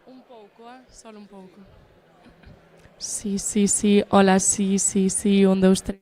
Un pouco, solo un pouco. Sí, hola, sí, un, dous, tres.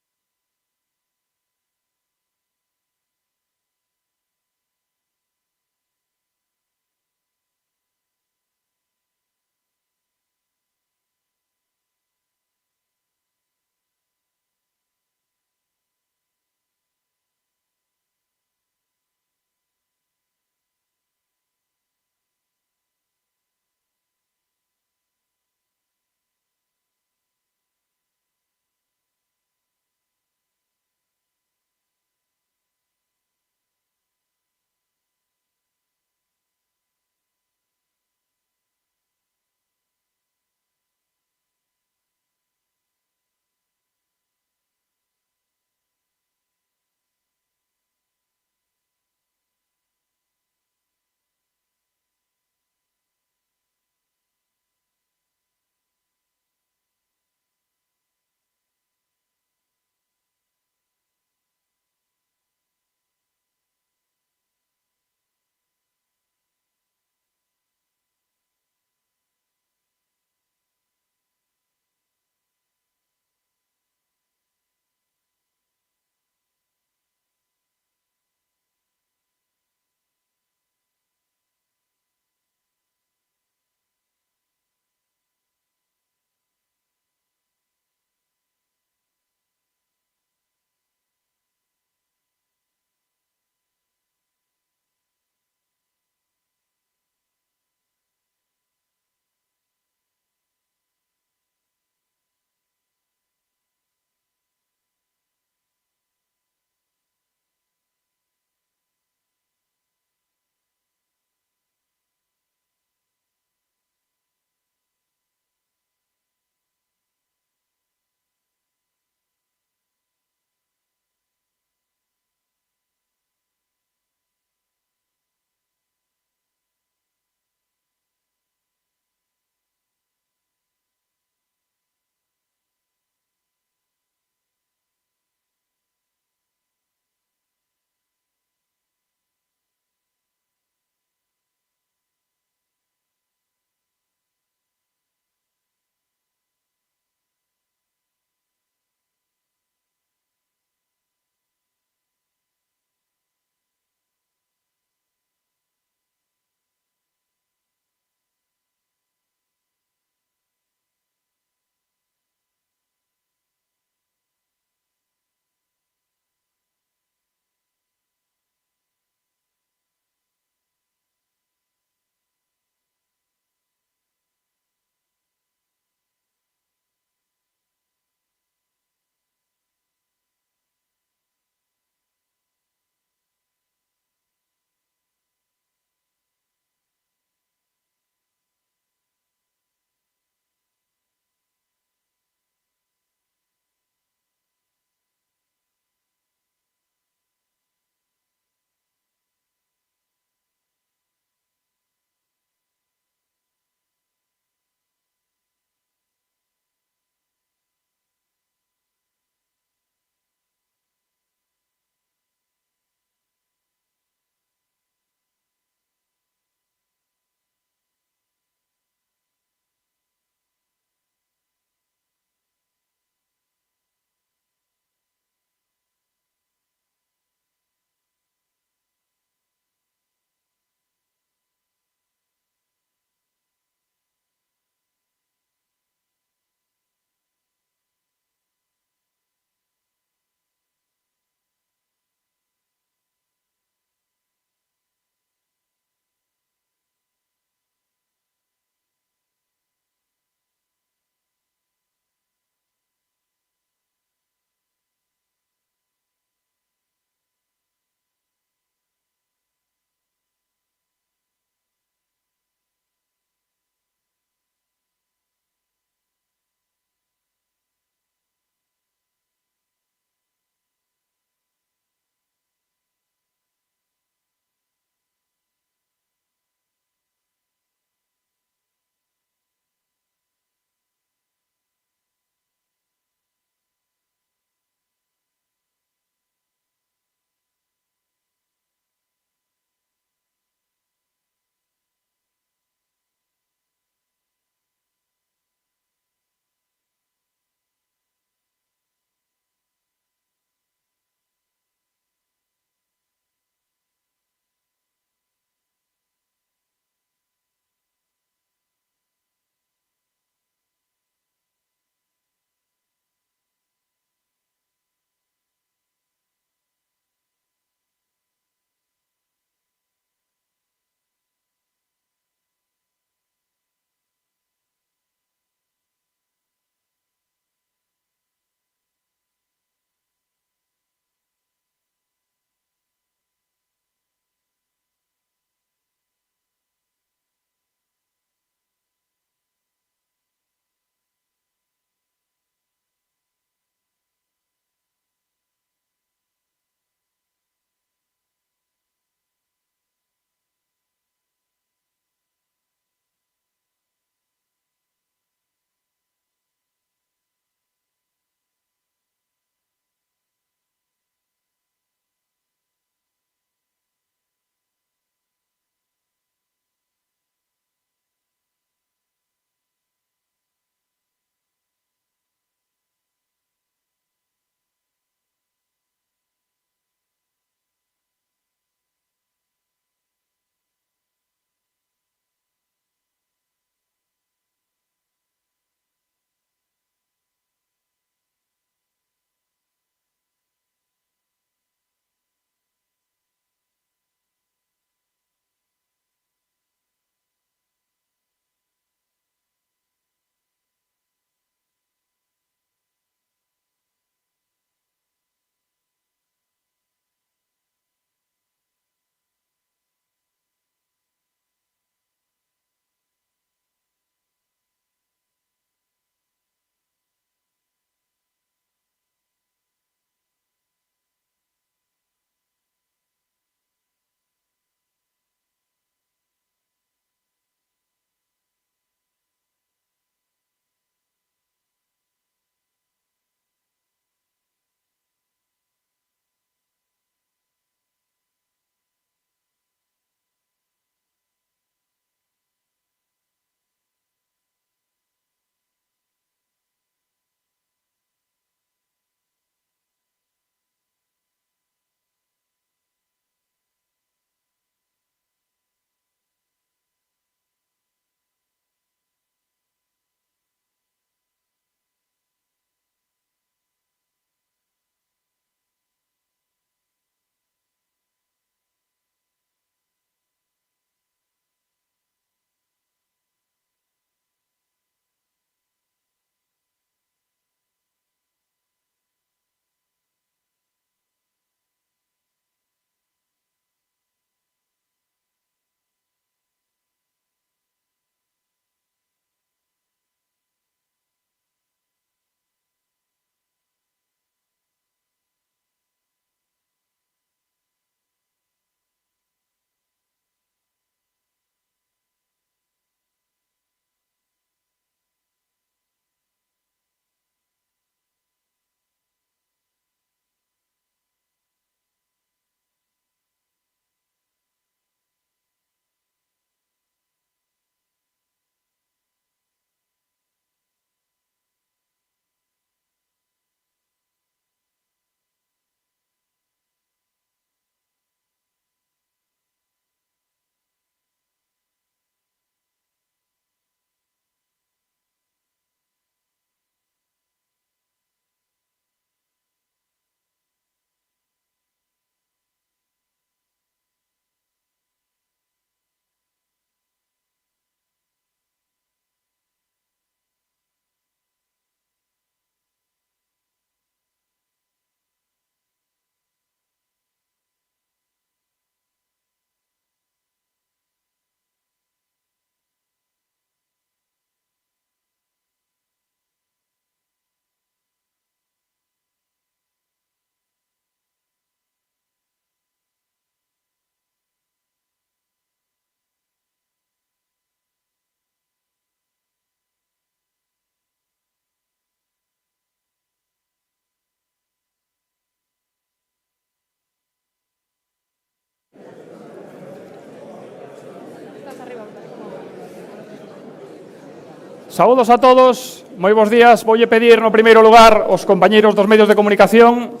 Saúdos a todos, moi bons días. Voulle pedir no primeiro lugar aos compañeiros dos medios de comunicación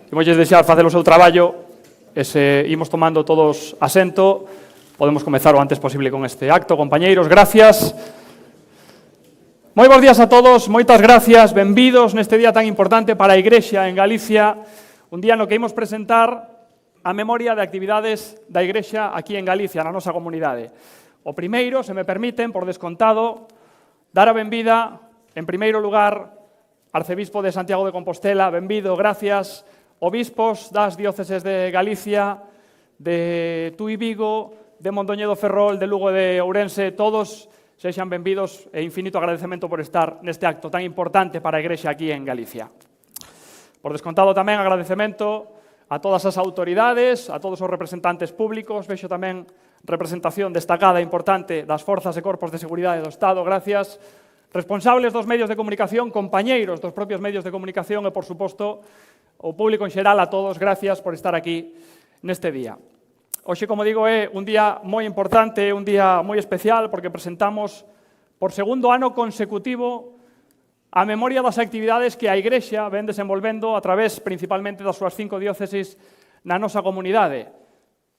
que voulle deixar facer o seu traballo e se imos tomando todos asento, podemos comezar o antes posible con este acto. Compañeiros, gracias. Moi bons días a todos, moitas gracias, benvidos neste día tan importante para a Igrexa en Galicia, un día no que imos presentar a memoria de actividades da Igrexa aquí en Galicia, na nosa comunidade. O primeiro, se me permiten, por descontado, dar a benvida, en primeiro lugar, Arcebispo de Santiago de Compostela, benvido, gracias, obispos das dióceses de Galicia, de Tui Vigo, de Mondoñedo Ferrol, de Lugo de Ourense, todos sexan benvidos e infinito agradecemento por estar neste acto tan importante para a Igrexa aquí en Galicia. Por descontado tamén agradecemento a todas as autoridades, a todos os representantes públicos, vexo tamén representación destacada e importante das forzas e corpos de seguridade do Estado, gracias. Responsables dos medios de comunicación, compañeiros dos propios medios de comunicación e, por suposto, o público en xeral, a todos, gracias por estar aquí neste día. Hoxe, como digo, é un día moi importante, un día moi especial, porque presentamos por segundo ano consecutivo a memoria das actividades que a Igrexa ven desenvolvendo a través, principalmente, das súas 5 dióceses na nosa comunidade.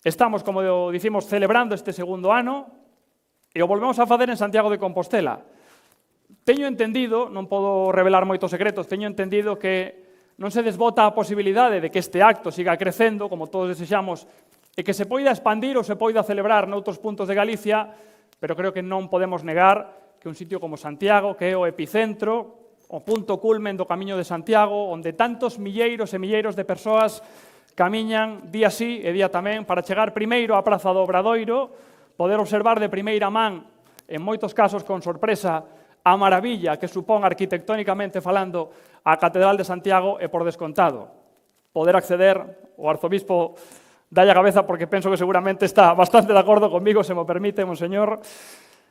Estamos, como dicimos, celebrando este segundo ano e o volvemos a facer en Santiago de Compostela. Teño entendido, non podo revelar moitos secretos, teño entendido que non se desbota a posibilidade de que este acto siga crecendo, como todos desexamos, e que se poida expandir ou se poida celebrar noutros puntos de Galicia, pero creo que non podemos negar que un sitio como Santiago, que é o epicentro, o punto culmen do Camiño de Santiago, onde tantos milleiros e milleiros de persoas camiñan día sí e día tamén para chegar primeiro á Praza do Obradoiro, poder observar de primeira man, en moitos casos con sorpresa, a maravilla que supón arquitectónicamente falando a Catedral de Santiago e, por descontado, poder acceder, o arzobispo dalle a cabeza porque penso que seguramente está bastante de acordo conmigo, se me permite, monseñor,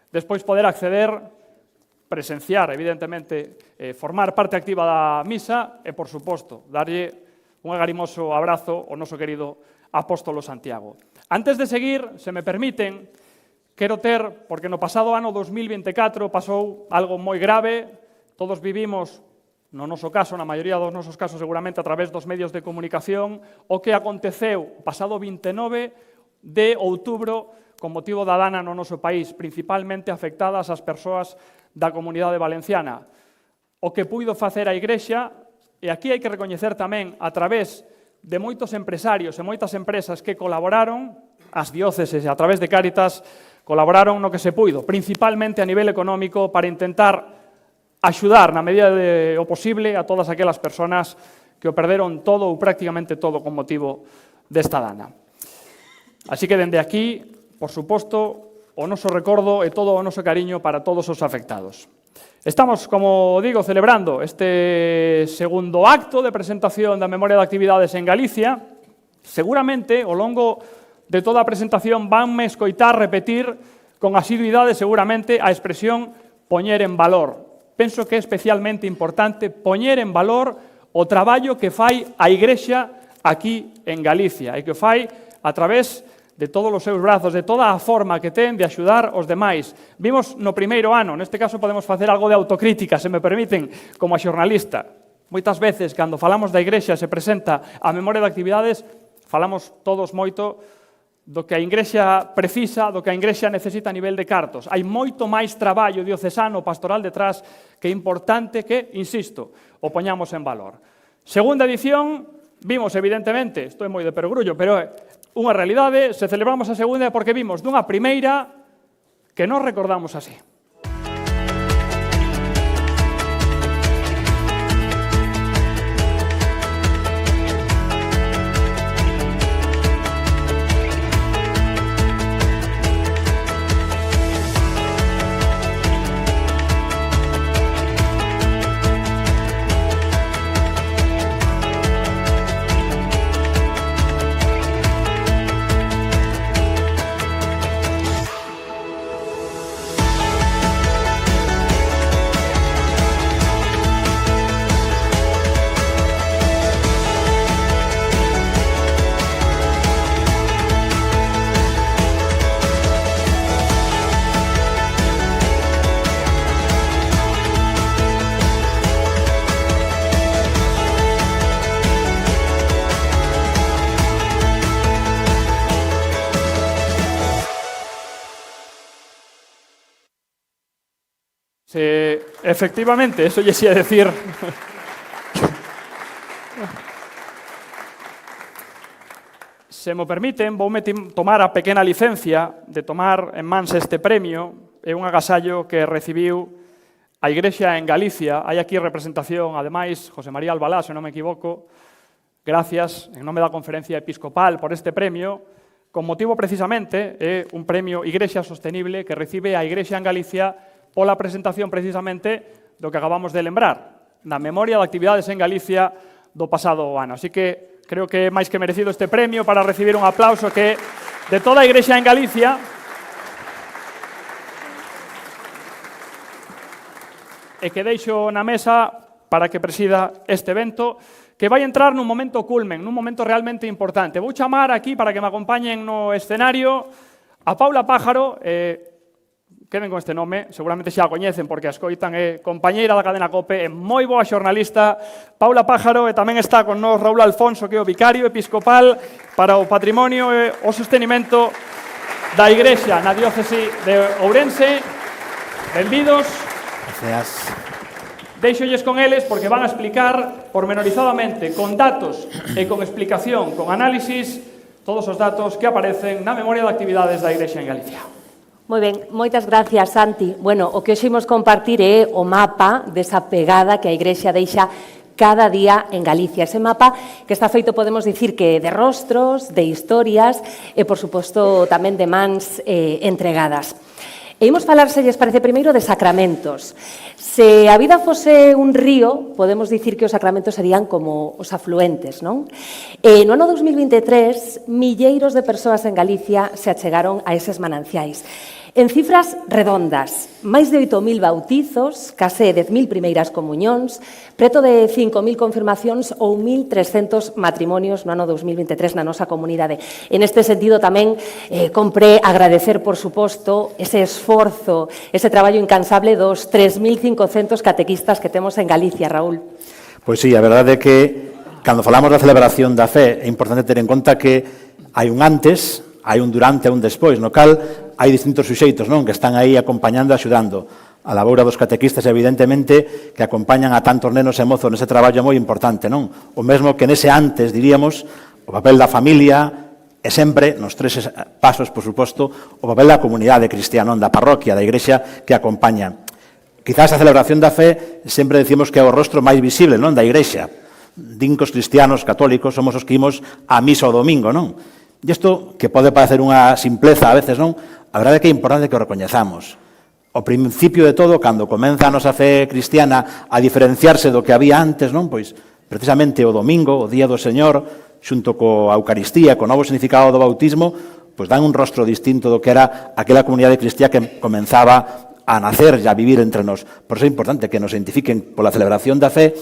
despois poder acceder, presenciar, evidentemente, formar parte activa da misa e, por suposto, darlle un agarimoso abrazo ao noso querido apóstolo Santiago. Antes de seguir, se me permiten, quero ter, porque no pasado ano 2024 pasou algo moi grave, todos vivimos, no noso caso, na maioría dos nosos casos seguramente a través dos medios de comunicación, o que aconteceu o pasado 29 de outubro con motivo da dana no noso país, principalmente afectadas as persoas da comunidade valenciana. O que puido facer a Igrexa, e aquí hai que recoñecer tamén a través de moitos empresarios e moitas empresas que colaboraron, as dióceses e a través de Cáritas, colaboraron no que se puido, principalmente a nivel económico, para intentar axudar na medida do posible a todas aquelas persoas que o perderon todo ou prácticamente todo con motivo desta dana. Así que dende aquí, por suposto, o noso recordo e todo o noso cariño para todos os afectados. Estamos, como digo, celebrando este segundo acto de presentación da memoria de actividades en Galicia. Seguramente, ao longo de toda a presentación, vanme escoitar repetir con asiduidade, seguramente, a expresión poñer en valor. Penso que é especialmente importante poñer en valor o traballo que fai a Igrexa aquí en Galicia e que fai a través de todos os seus brazos, de toda a forma que ten de axudar os demais. Vimos no primeiro ano, neste caso podemos facer algo de autocrítica, se me permiten, como a xornalista. Moitas veces, cando falamos da Igrexa, se presenta a memoria de actividades, falamos todos moito do que a Igrexa precisa, do que a Igrexa necesita a nivel de cartos. Hai moito máis traballo diocesano, pastoral detrás, que é importante que, insisto, o poñamos en valor. Segunda edición, vimos, evidentemente, isto é moi de perogrullo, pero unha realidade, se celebramos a segunda porque vimos dunha primeira que nos recordamos así. Efectivamente, eso lle xía decir. Se mo permiten, voume tomar a pequena licencia de tomar en mans este premio. É un agasallo que recibiu a Igrexa en Galicia. Hai aquí representación, ademais, José María Albalá, se non me equivoco. Gracias, en nome da Conferencia Episcopal, por este premio. Con motivo, precisamente, é un premio Igrexa Sostenible que recibe a Igrexa en Galicia pola presentación, precisamente, do que acabamos de lembrar, na memoria de actividades en Galicia do pasado ano. Así que creo que é máis que merecido este premio para recibir un aplauso que de toda a Igrexa en Galicia. E que deixo na mesa para que presida este evento, que vai entrar nun momento culmen, nun momento realmente importante. Vou chamar aquí para que me acompañen no escenario a Paula Pájaro, queden con este nome, seguramente xa a coñecen porque a escoitan, é compañeira da cadena COPE, é moi boa xornalista, Paula Pájaro, e tamén está con nós Raúl Alfonso, que é o vicario episcopal para o patrimonio e o sostenimento da Igrexa na diócese de Ourense. Benvidos. Gracias. Deixolles con eles porque van a explicar pormenorizadamente, con datos e con explicación, con análisis, todos os datos que aparecen na memoria de actividades da Igrexa en Galicia. Moi ben, moitas gracias, Santi. Bueno, o que hoxe imos compartir é o mapa desa pegada que a Igrexa deixa cada día en Galicia. Ese mapa que está feito, podemos dicir, que de rostros, de historias e, por suposto, tamén de mans entregadas. E imos falar, se lles parece, primeiro de sacramentos. Se a vida fose un río, podemos dicir que os sacramentos serían como os afluentes, non? E no ano 2023, milleiros de persoas en Galicia se achegaron a eses mananciais. En cifras redondas, máis de 8.000 bautizos, case 10.000 primeiras comuñóns, preto de 5.000 confirmacións ou 1.300 matrimonios no ano 2023 na nosa comunidade. En este sentido tamén compre agradecer, por suposto, ese esforzo, ese traballo incansable dos 3.500 catequistas que temos en Galicia, Raúl. Pois sí, a verdade é que cando falamos da celebración da fe é importante ter en conta que hai un antes, hai un durante e un despois, no cal hai distintos suxeitos, non, que están aí acompañando e axudando. A laboura dos catequistas, evidentemente, que acompañan a tantos nenos e mozos nese traballo moi importante, non? O mesmo que nese antes, diríamos, o papel da familia e sempre, nos tres pasos, por suposto, o papel da comunidade cristiana, non, da parroquia, da igrexa que acompaña. Quizás a celebración da fe sempre decimos que é o rostro máis visible, non, da igrexa. Dincos cristianos, católicos, somos os que imos a misa o domingo, non? E isto, que pode parecer unha simpleza a veces, non? A verdade é que é importante que o recoñezamos. O principio de todo, cando comeza a nosa fe cristiana a diferenciarse do que había antes, non? Pois, precisamente o domingo, o Día do Señor, xunto coa Eucaristía, co novo significado do bautismo, pois dan un rostro distinto do que era aquela comunidade cristiá que comenzaba a nacer e a vivir entre nós. Por iso é importante que nos identifiquen pola celebración da fe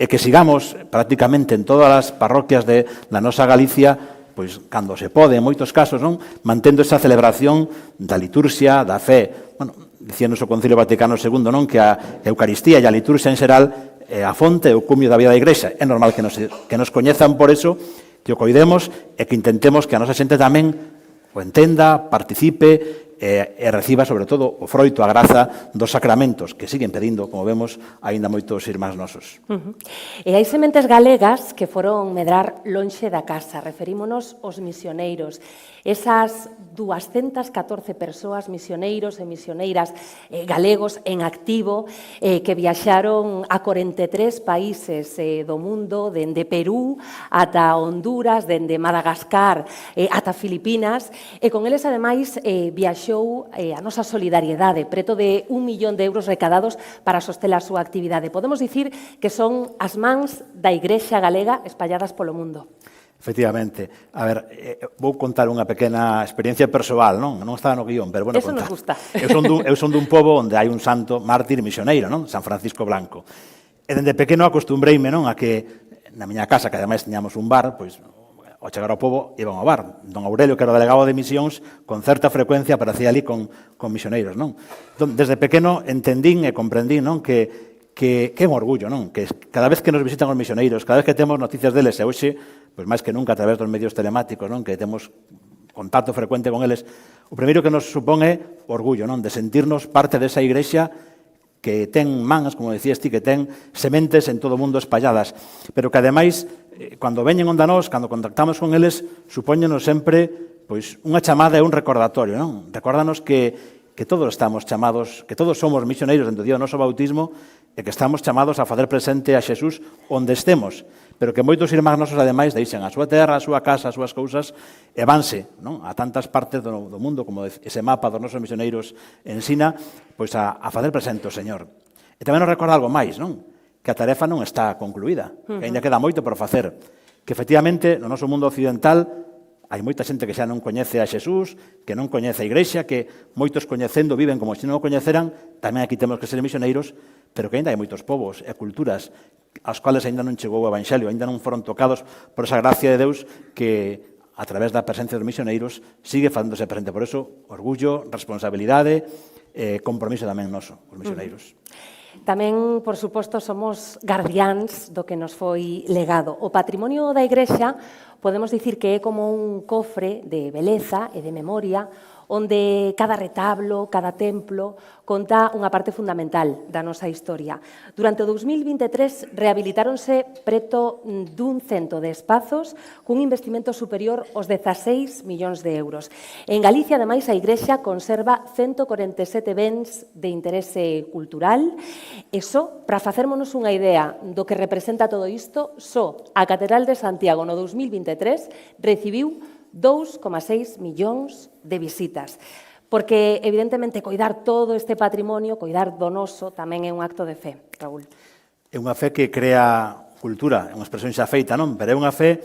e que sigamos prácticamente en todas as parroquias da nosa Galicia, pois, cando se pode, en moitos casos, non, mantendo esa celebración da liturxia, da fe. Bueno, dicíanos o Concilio Vaticano II, non, que a Eucaristía e a liturxia en xeral é a fonte, o cumio da vida da Igrexa. É normal que nos coñezan por eso, que o coidemos e que intentemos que a nosa xente tamén o entenda, participe e reciba, sobre todo, o froito, a graza dos sacramentos, que siguen pedindo, como vemos, aínda moitos irmáns nosos. E hai sementes galegas que foron medrar lonxe da casa. Referímonos aos misioneiros. Esas 214 persoas, misioneiros e misioneiras galegos en activo, que viaxaron a 43 países do mundo, dende Perú ata Honduras, dende Madagascar ata Filipinas, e con eles, ademais, viaxou a nosa solidariedade, preto de 1 millón de euros recadados para soster a súa actividade. Podemos dicir que son as mans da Igrexa galega espalladas polo mundo. Efectivamente. A ver, vou contar unha pequena experiencia persoal, non? Non está no guión, pero bueno, eso contar. Nos gusta. Eu son dun pobo onde hai un santo mártir misioneiro, non? San Francisco Blanco. E dende pequeno acostumbreime, non, a que na miña casa, que ademais tiñamos un bar, pois ao chegar ao pobo iban ao bar. Don Aurelio, que era o delegado de misións, con certa frecuencia aparecía ali con misioneiros, non? Entón, desde pequeno entendín e comprendín, non, que é un orgullo, non? Que cada vez que nos visitan os misioneiros, cada vez que temos noticias deles, e hoxe, pois máis que nunca a través dos medios telemáticos, non? Que temos contacto frecuente con eles, o primeiro que nos supón é orgullo, non? De sentirnos parte desa igrexa que ten mans, como decías ti, que ten sementes en todo o mundo espalladas, pero que ademais, cando veñen onda nós, cando contactamos con eles, supóñenos sempre pois unha chamada e un recordatorio, non? Recórdanos que todos estamos chamados, que todos somos misioneiros dentro do noso bautismo e que estamos chamados a facer presente a Xesús onde estemos, pero que moitos irmáns nosos, ademais, deixan a súa terra, a súa casa, as súas cousas, e vanse, non? A tantas partes do mundo, como ese mapa dos nosos misioneiros ensina, pois a facer presente o Señor. E tamén nos recorda algo máis, non? Que a tarefa non está concluída, que ainda queda moito por facer, que efectivamente no noso mundo occidental hai moita xente que xa non coñece a Xesús, que non coñece a Igrexa, que moitos coñecendo viven como se non o coñeceran, tamén aquí temos que ser misioneiros, pero que ainda hai moitos povos e culturas aos quales ainda non chegou o Evanxelio, ainda non foron tocados por esa gracia de Deus que, a través da presencia dos misioneiros, sigue facéndose presente. Por eso, orgullo, responsabilidade e compromiso tamén noso, os misioneiros. Tamén, por suposto, somos guardiáns do que nos foi legado. O patrimonio da Igrexa podemos dicir que é como un cofre de beleza e de memoria onde cada retablo, cada templo, conta unha parte fundamental da nosa historia. Durante o 2023 rehabilitáronse preto dun cento de espazos cun investimento superior aos 16 millóns de euros. En Galicia, ademais, a Igrexa conserva 147 bens de interese cultural e só, para facermonos unha idea do que representa todo isto, só a Catedral de Santiago no 2023 recibiu 2,6 millóns de visitas. Porque, evidentemente, coidar todo este patrimonio, coidar do noso, tamén é un acto de fe, Raúl. É unha fe que crea cultura, é unha expresión xa feita, non? Pero é unha fe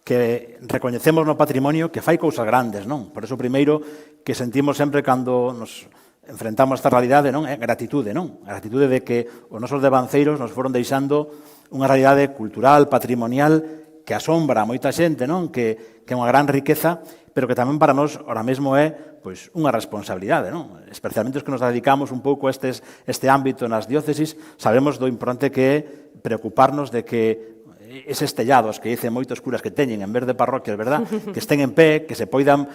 que recoñecemos no patrimonio que fai cousas grandes, non? Por eso, primeiro, que sentimos sempre cando nos enfrentamos a esta realidade, non? É gratitude, non? A gratitude de que os nosos devanceiros nos foron deixando unha realidade cultural, patrimonial, que asombra a moita xente, non? Que é unha gran riqueza, pero que tamén para nós ahora mesmo é pois unha responsabilidade, non? Especialmente os que nos dedicamos un pouco a este ámbito nas diócesis, sabemos do importante que é preocuparnos de que eses tellados que dicen moitos curas que teñen en vez de parroquias, verdad? Que estén en pé, que se poidan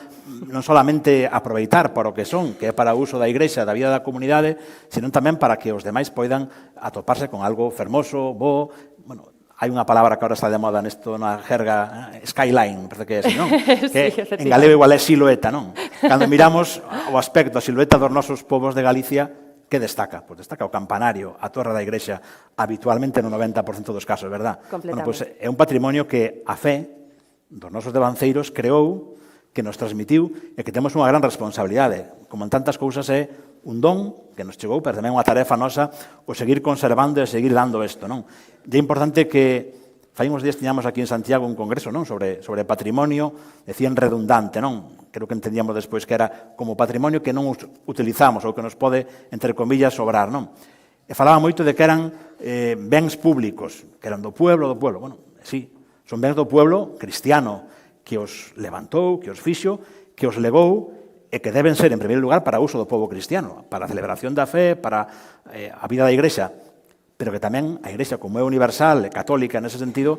non solamente aproveitar para o que son, que é para o uso da Igrexa, da vida da comunidade, senón tamén para que os demais poidan atoparse con algo fermoso, bo, bueno, hai unha palabra que ahora está de moda nesto na jerga, skyline, parece que é así, non? Que sí, en galego igual é silueta, non? Cando miramos o aspecto, a silueta dos nosos povos de Galicia, que destaca? Pois destaca o campanario, a torre da igrexa, habitualmente no 90% dos casos, verdad? Bueno, pois é un patrimonio que a fe dos nosos devanceiros creou, que nos transmitiu e que temos unha gran responsabilidade. Como en tantas cousas é un don que nos chegou, pero tamén unha tarefa nosa o seguir conservando e seguir dando isto, non? E é importante que fai uns días tiñamos aquí en Santiago un congreso, non? Sobre patrimonio, decían redundante, non? Creo que entendíamos despois que era como patrimonio que non utilizamos ou que nos pode, entre comillas, sobrar, non? E falaba moito de que eran bens públicos, que eran do pueblo. Bueno, sí, son bens do pueblo cristiano, que os levantou, que os fixo, que os legou e que deben ser, en primeiro lugar, para o uso do povo cristiano, para a celebración da fe, para a vida da Igrexa, pero que tamén a Igrexa, como é universal e católica nese sentido,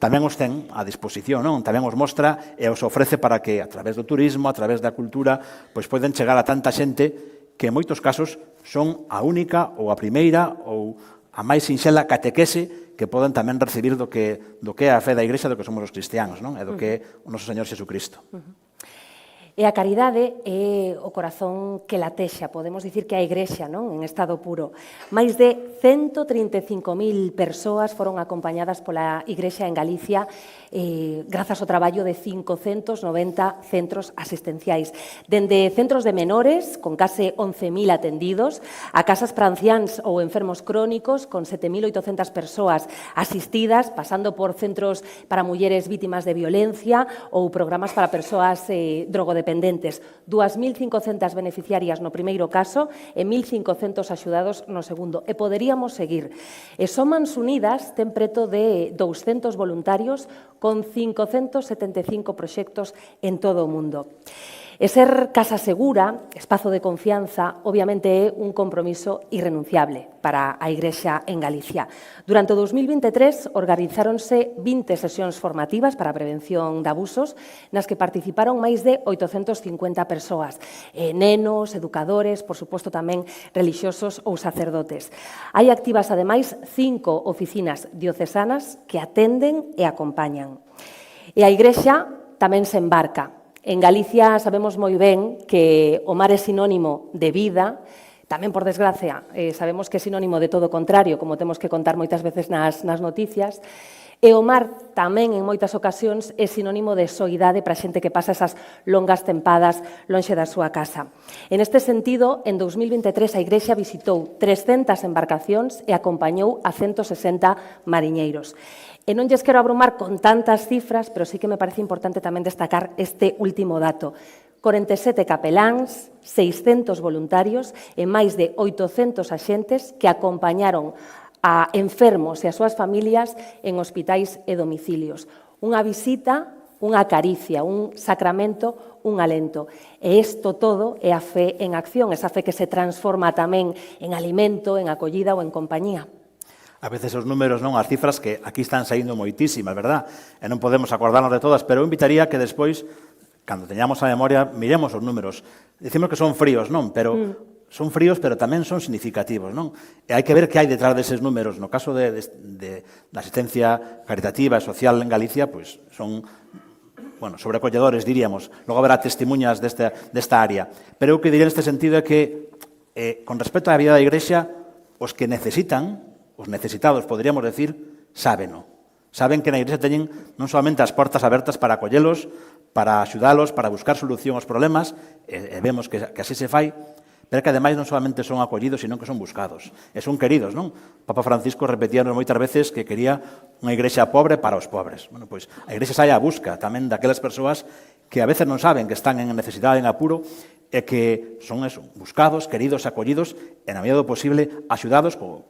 tamén os ten a disposición, non? Tamén os mostra e os ofrece para que, a través do turismo, a través da cultura, pois poden chegar a tanta xente que en moitos casos son a única ou a primeira ou a máis sinxela catequese que poden tamén recibir do que é a fe da Igrexa, do que somos os cristianos, non? E do que é o noso Señor Xesucristo. E a caridade é o corazón que latexa, podemos dicir que a Igrexa, non? En estado puro. Máis de 135.000 persoas foron acompañadas pola Igrexa en Galicia grazas ao traballo de 590 centros asistenciais. Dende centros de menores, con case 11.000 atendidos, a casas para anciáns ou enfermos crónicos, con 7.800 persoas asistidas, pasando por centros para mulleres vítimas de violencia ou programas para persoas drogodependentes. 2.500 beneficiarias no primeiro caso e 1.500 axudados no segundo. E poderíamos seguir. E Somans Unidas ten preto de 200 voluntarios con 575 proxectos en todo o mundo. E ser casa segura, espazo de confianza, obviamente é un compromiso irrenunciable para a Igrexa en Galicia. Durante o 2023 organizáronse 20 sesións formativas para a prevención de abusos nas que participaron máis de 850 persoas, nenos, educadores, por suposto tamén relixiosos ou sacerdotes. Hai activas, ademais, 5 oficinas diocesanas que atenden e acompañan. E a Igrexa tamén se embarca. En Galicia sabemos moi ben que o mar é sinónimo de vida, tamén, por desgracia, sabemos que é sinónimo de todo o contrario, como temos que contar moitas veces nas noticias, e o mar tamén, en moitas ocasións, é sinónimo de soidade para a xente que pasa esas longas tempadas lonxe da súa casa. En este sentido, en 2023 a Igrexa visitou 300 embarcacións e acompañou a 160 mariñeiros. E non lles quero abrumar con tantas cifras, pero sí que me parece importante tamén destacar este último dato. 47 capeláns, 600 voluntarios e máis de 800 axentes que acompañaron a enfermos e as súas familias en hospitais e domicilios. Unha visita, unha caricia, un sacramento, un alento. E isto todo é a fe en acción, esa fe que se transforma tamén en alimento, en acollida ou en compañía. A veces os números, non, as cifras que aquí están saindo moitísimas, verdad? E non podemos acordarnos de todas, pero eu invitaría que despois, cando teñamos a memoria, miremos os números. Dicimos que son fríos, non? Pero son fríos, pero tamén son significativos, non? E hai que ver que hai detrás deses números. No caso da asistencia caritativa e social en Galicia, pois son sobrecolledores, diríamos. Logo haberá testemunhas desta área. Pero o que diría neste sentido é que, con respecto á vida da Igrexa, os que necesitan, os necesitados, poderíamos decir, sábeno. Saben que na Igrexa teñen non solamente as portas abertas para acollelos, para axudalos, para buscar solución aos problemas, e vemos que así se fai, pero que ademais non solamente son acollidos, sino que son buscados. E son queridos, non? Papa Francisco repetíanos moitas veces que quería unha Igrexa pobre para os pobres. Bueno, pois a Igrexa sai á busca tamén daquelas persoas que a veces non saben que están en necesidade, en apuro, e que son buscados, queridos, acollidos, e na medida do posible axudados con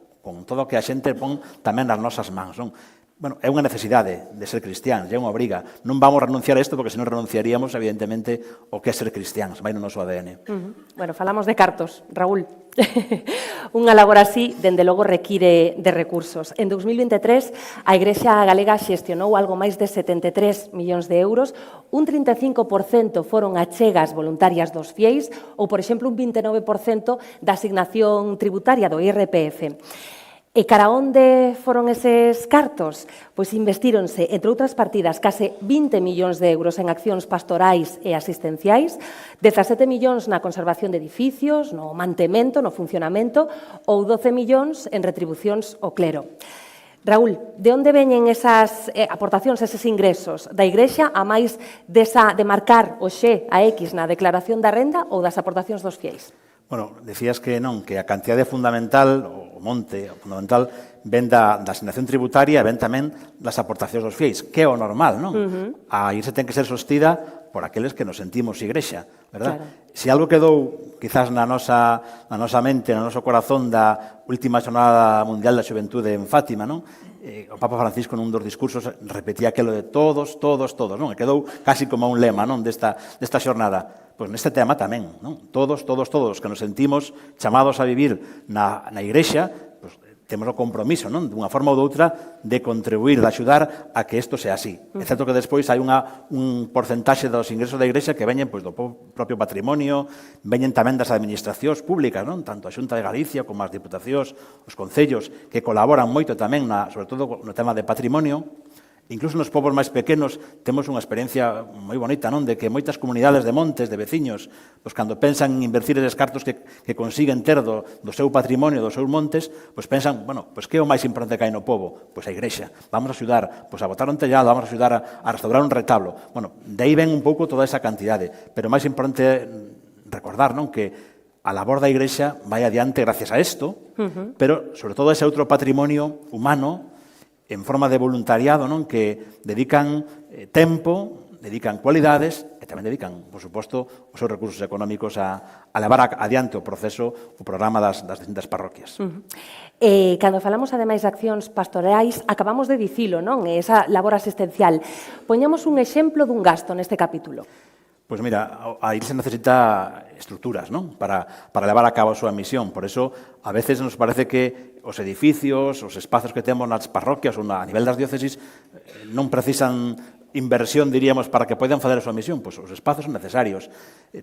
todo o que a xente pon tamén nas nosas mans, non? Bueno, é unha necesidade de ser cristiáns, é unha obriga. Non vamos a renunciar a isto porque senón renunciaríamos, evidentemente, o que é ser cristiáns, vai no noso ADN. Bueno, falamos de cartos, Raúl. Unha labor así, dende logo, require de recursos. En 2023, a Igrexa Galega xestionou algo máis de 73 millóns de euros, un 35% foron achegas voluntarias dos fieis ou, por exemplo, un 29% da asignación tributaria do IRPF. E cara onde foron eses cartos? Pois investíronse, entre outras partidas, case 20 millóns de euros en accións pastorais e asistenciais, 17 millóns na conservación de edificios, no mantemento, no funcionamento, ou 12 millóns en retribucións ao clero. Raúl, de onde veñen esas aportacións, eses ingresos da Igrexa, a máis de marcar o X, a X na declaración da renda ou das aportacións dos fiéis? Bueno, decías que non, que a cantidade fundamental, o monte, o fundamental, ven da asignación tributaria e ven tamén das aportacións dos fiéis, que é o normal, non? A Igrexa ten que ser sostida por aqueles que nos sentimos Igrexa, verdad? Claro. Se algo quedou, quizás na nosa mente, no noso corazón da última Xornada Mundial da Xuventude en Fátima, non? O Papa Francisco nun dos discursos repetía aquilo de todos, non? E quedou casi como un lema, non, desta xornada. Pois neste tema tamén, non? Todos que nos sentimos chamados a vivir na Igrexa, pois temos o compromiso, non? Dunha forma ou doutra, de contribuir, de axudar a que isto sea así. É certo que despois hai un porcentaxe dos ingresos da Igrexa que veñen do propio patrimonio, veñen tamén das administracións públicas, non? Tanto a Xunta de Galicia como as diputacións, os concellos, que colaboran moito tamén, sobre todo no tema de patrimonio. Incluso nos povos máis pequenos temos unha experiencia moi bonita, non? De que moitas comunidades de montes, de veciños, pois cando pensan en invertir eses cartos que consiguen ter do seu patrimonio, dos seus montes, pois pensan, bueno, pois que é o máis importante que hai no pobo? Pois a Igrexa. Vamos a axudar, pois a botar un tellado, vamos a axudar a restaurar un retablo. Bueno, de aí ven un pouco toda esa cantidade, pero máis importante é recordar, non? Que a labor da Igrexa vai adiante gracias a isto, pero sobre todo ese outro patrimonio humano en forma de voluntariado, non? Que dedican tempo, dedican cualidades e tamén dedican, por suposto, os seus recursos económicos a levar adiante o proceso, o programa das distintas parroquias. Cando falamos, ademais, de accións pastorais, acabamos de dicilo, non? Esa labor asistencial. Poñamos un exemplo dun gasto neste capítulo. Pois mira, a Iglesia necesita estruturas, non? Para levar a cabo a súa misión. Por eso, a veces nos parece que os edificios, os espazos que temos nas parroquias ou a nivel das diócesis non precisan inversión, diríamos, para que poidan fazer a súa misión. Pois os espazos son necesarios.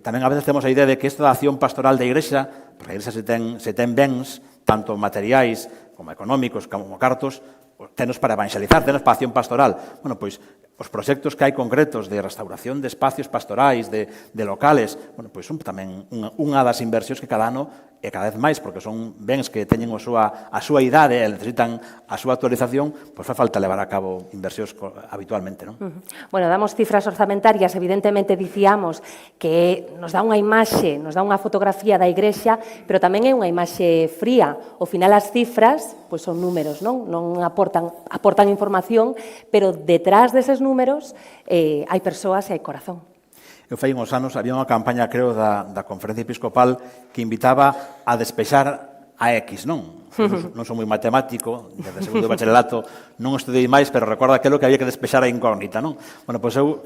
Tamén a veces temos a idea de que esta acción pastoral da Iglesia, porque a Iglesia se ten bens, tanto materiais como económicos, como cartos, tenos para evangelizar, tenos para acción pastoral. Bueno, pois, os proxectos que hai concretos de restauración de espacios pastorais, de locales, bueno, pois son tamén unha das inversións que cada ano e cada vez máis, porque son bens que teñen a súa idade e necesitan a súa actualización, pois fai falta levar a cabo inversións habitualmente, non? Bueno, damos cifras orzamentarias, evidentemente dicíamos que nos dá unha imaxe, nos dá unha fotografía da Igrexa, pero tamén é unha imaxe fría. Ao final as cifras, pois son números, non? Non aportan información, pero detrás deses números hai persoas e hai corazón. Eu fai uns anos, había unha campaña, creo, da Conferencia Episcopal que invitaba a despexar a X, non? Non son moi matemático, desde segundo de bacharelato non estudei máis, pero recordo aquilo que había que despexar a incógnita, non? Bueno, pois eu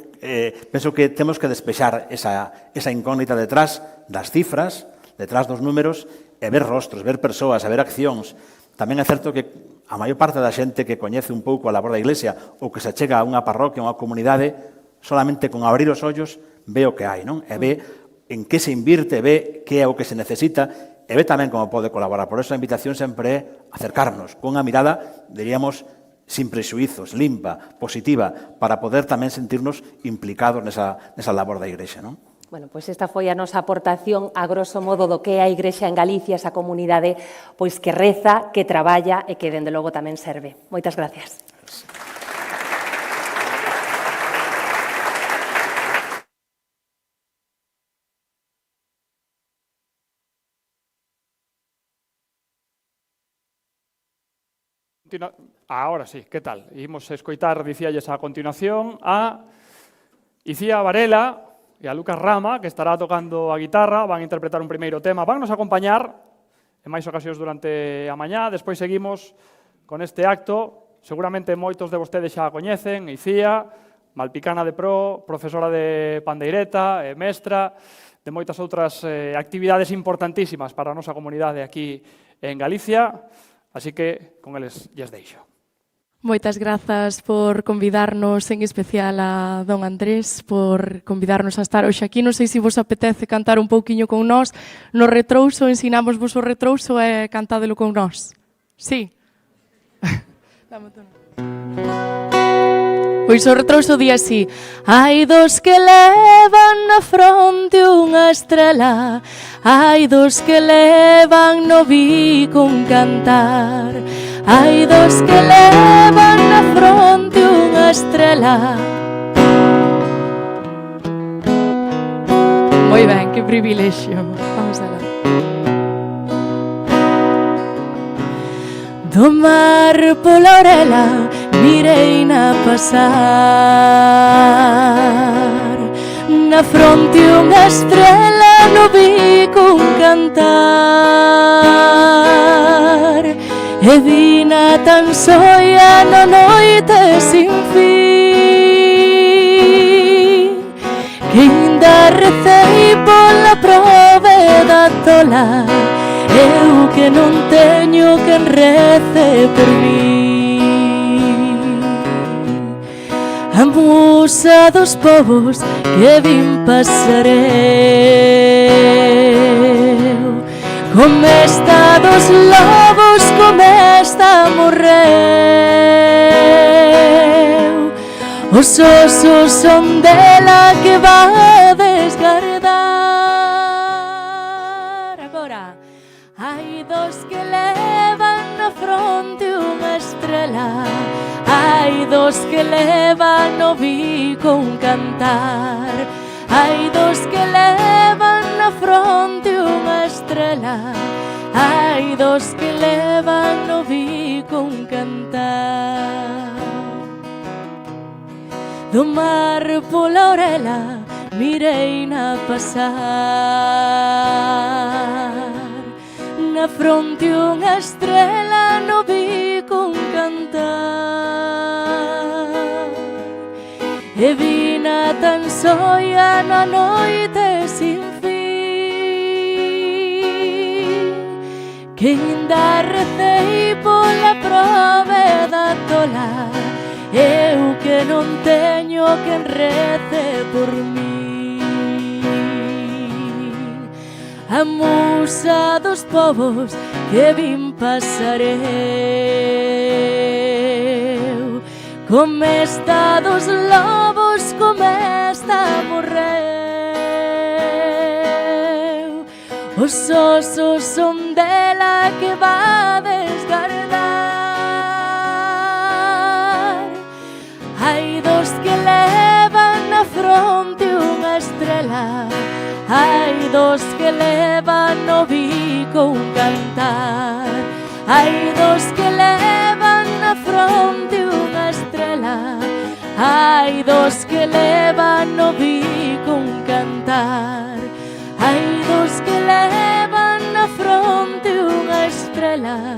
penso que temos que despexar esa incógnita detrás das cifras, detrás dos números, e ver rostros, ver persoas, e ver accións. Tamén é certo que a maior parte da xente que coñece un pouco a labor da Iglesia ou que se achega a unha parroquia, a unha comunidade, solamente con abrir os ollos ve o que hai, non? E ve en que se invirte, ve que é o que se necesita e ve tamén como pode colaborar. Por eso a invitación sempre é acercarnos con unha mirada, diríamos, sin prexuizos, limpa, positiva, para poder tamén sentirnos implicados nesa labor da Igrexa, non? Bueno, pois esta foi a nosa aportación a grosso modo do que é a Igrexa en Galicia, esa comunidade pois que reza, que traballa e que dende logo tamén serve. Moitas gracias. Ahora sí, que tal? Imos escoitar, dicíalles a continuación, a Icía Varela e a Lucas Rama, que estará tocando a guitarra, van a interpretar un primeiro tema, van nos acompañar en máis ocasións durante a mañá, despois seguimos con este acto, seguramente moitos de vostedes xa a coñecen, Icía, malpicana de pro, profesora de pandeireta, mestra, de moitas outras actividades importantísimas para a nosa comunidade aquí en Galicia, así que con eles lles deixo. Moitas grazas por convidarnos, en especial a don Andrés, por convidarnos a estar hoxe aquí. Non sei se vos apetece cantar un pouquiño con nós. No retrouso, ensinamos vos o retrouso e cantádelo con nós. Sí? Pois o retrouso di así: hai dos que levan na fronte unha estrela, hai dos que levan no bico un cantar, hai dos que levan na fronte unha estrela. Moi ben, que privilexio. Vamos alá. Do mar pola orela mireina pasar, na fronte unha estrela, no bico un cantar, e vina tan soia na noite sin fin, que ainda recei pola prove da tola, eu que non teño quen rece por mí. A musa dos povos que vin pasar eu, como está dos lobos, como está morreu, os osos son dela que va desgardar. Agora, hai dos que levan na fronte unha estrela, hai dos que levan no bico un cantar, hai dos que levan na fronte unha estrela, hai dos que levan no bico un cantar. Do mar pola orela mireina pasar, na fronte unha estrela, no bico un cantar, e vin luna tan soia na noite sin fin, que ainda recei pola prove da tola, eu que non teño quen rece por mí. A musa dos povos que vin pasar eu, como está dos lobos, como está morreu. Os osos son dela que va desgardar. Hai dos que levan na fronte unha estrela, hai dos que levan no bico un cantar, hai dos que levan na fronte unha estrela, hai dos que levan no bico un cantar, hai dos que levan na fronte unha estrela,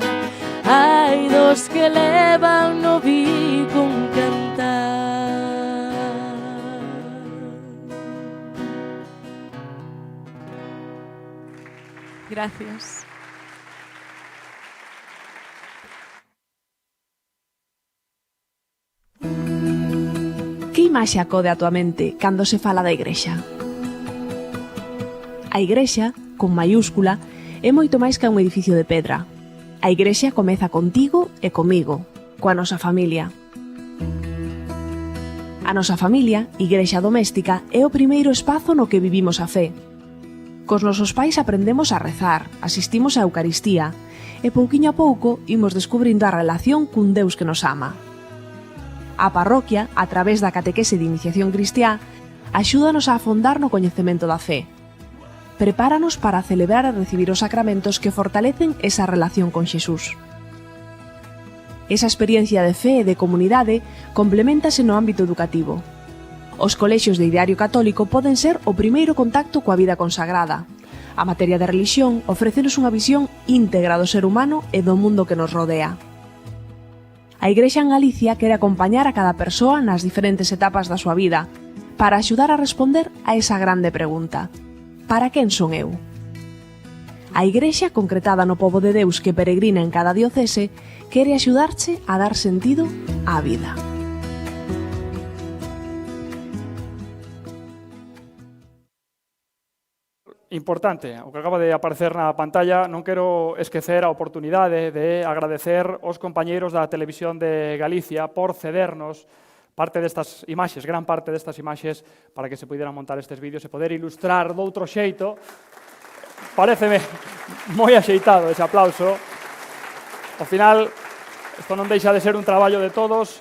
hai dos que levan no bico un cantar. Gracias. Que imaxe acode a tua mente cando se fala da Igrexa? A Igrexa, con maiúscula, é moito máis que un edificio de pedra. A Igrexa comeza contigo e comigo, coa nosa familia. A nosa familia, Igrexa doméstica, é o primeiro espazo no que vivimos a fe. Cos nosos pais aprendemos a rezar, asistimos á Eucaristía e pouquiño a pouco imos descubrindo a relación cun Deus que nos ama. A parroquia, a través da catequese de iniciación cristiá, axúdanos a afondar no coñecemento da fe. Prepáranos para celebrar e recibir os sacramentos que fortalecen esa relación con Xesús. Esa experiencia de fe e de comunidade compleméntase no ámbito educativo. Os colexios de Ideario Católico poden ser o primeiro contacto coa vida consagrada. A materia de religión ofrécenos unha visión íntegra do ser humano e do mundo que nos rodea. A Igrexa en Galicia quere acompañar a cada persoa nas diferentes etapas da súa vida para axudar a responder a esa grande pregunta: para quen son eu? A Igrexa, concretada no pobo de Deus que peregrina en cada diocese, quere axudarche a dar sentido á vida. Importante, o que acaba de aparecer na pantalla, non quero esquecer a oportunidade de agradecer aos compañeiros da Televisión de Galicia por cedernos parte destas imaxes, gran parte destas imaxes, para que se puderan montar estes vídeos e poder ilustrar doutro xeito. Paréceme moi axeitado ese aplauso. Ao final, isto non deixa de ser un traballo de todos.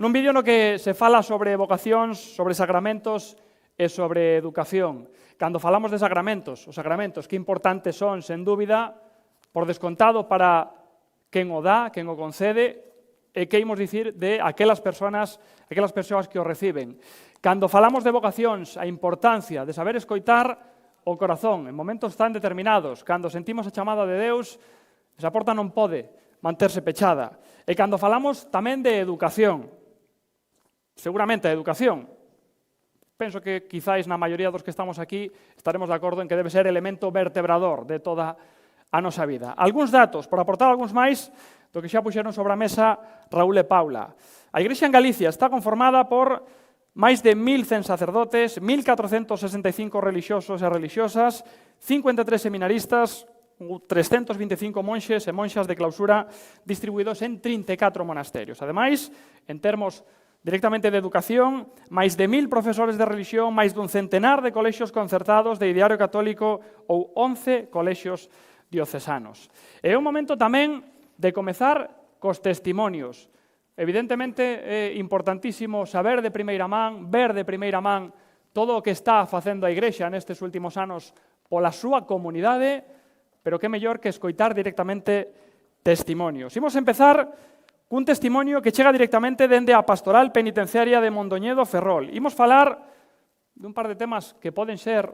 Nun vídeo no que se fala sobre vocacións, sobre sacramentos e sobre educación. Cando falamos de sacramentos, os sacramentos que importantes son, sen dúbida, por descontado para quen o dá, quen o concede, e que imos dicir de aquelas persoas que o reciben. Cando falamos de vocacións, a importancia de saber escoitar o corazón en momentos tan determinados, cando sentimos a chamada de Deus, esa porta non pode manterse pechada. E cando falamos tamén de educación, seguramente a educación, penso que quizáis na maioría dos que estamos aquí estaremos de acordo en que debe ser elemento vertebrador de toda a nosa vida. Algúns datos, por aportar algúns máis do que xa puxeron sobre a mesa Raúl e Paula. A Igrexa en Galicia está conformada por máis de 1.100 sacerdotes, 1.465 relixiosos e relixiosas, 53 seminaristas, 325 monxes e monxas de clausura distribuídos en 34 monasterios. Ademais, en termos directamente de educación, máis de 1.000 profesores de religión, máis dun centenar de colexios concertados de Ideario Católico ou 11 colexios diocesanos. É un momento tamén de comezar cos testimonios. Evidentemente é importantísimo saber de primeira man, ver de primeira man todo o que está facendo a Igrexa nestes últimos anos pola súa comunidade, pero que mellor que escoitar directamente testimonios. Imos empezar cun testimonio que chega directamente dende a Pastoral Penitenciaria de Mondoñedo, Ferrol. Imos falar dun par de temas que poden ser,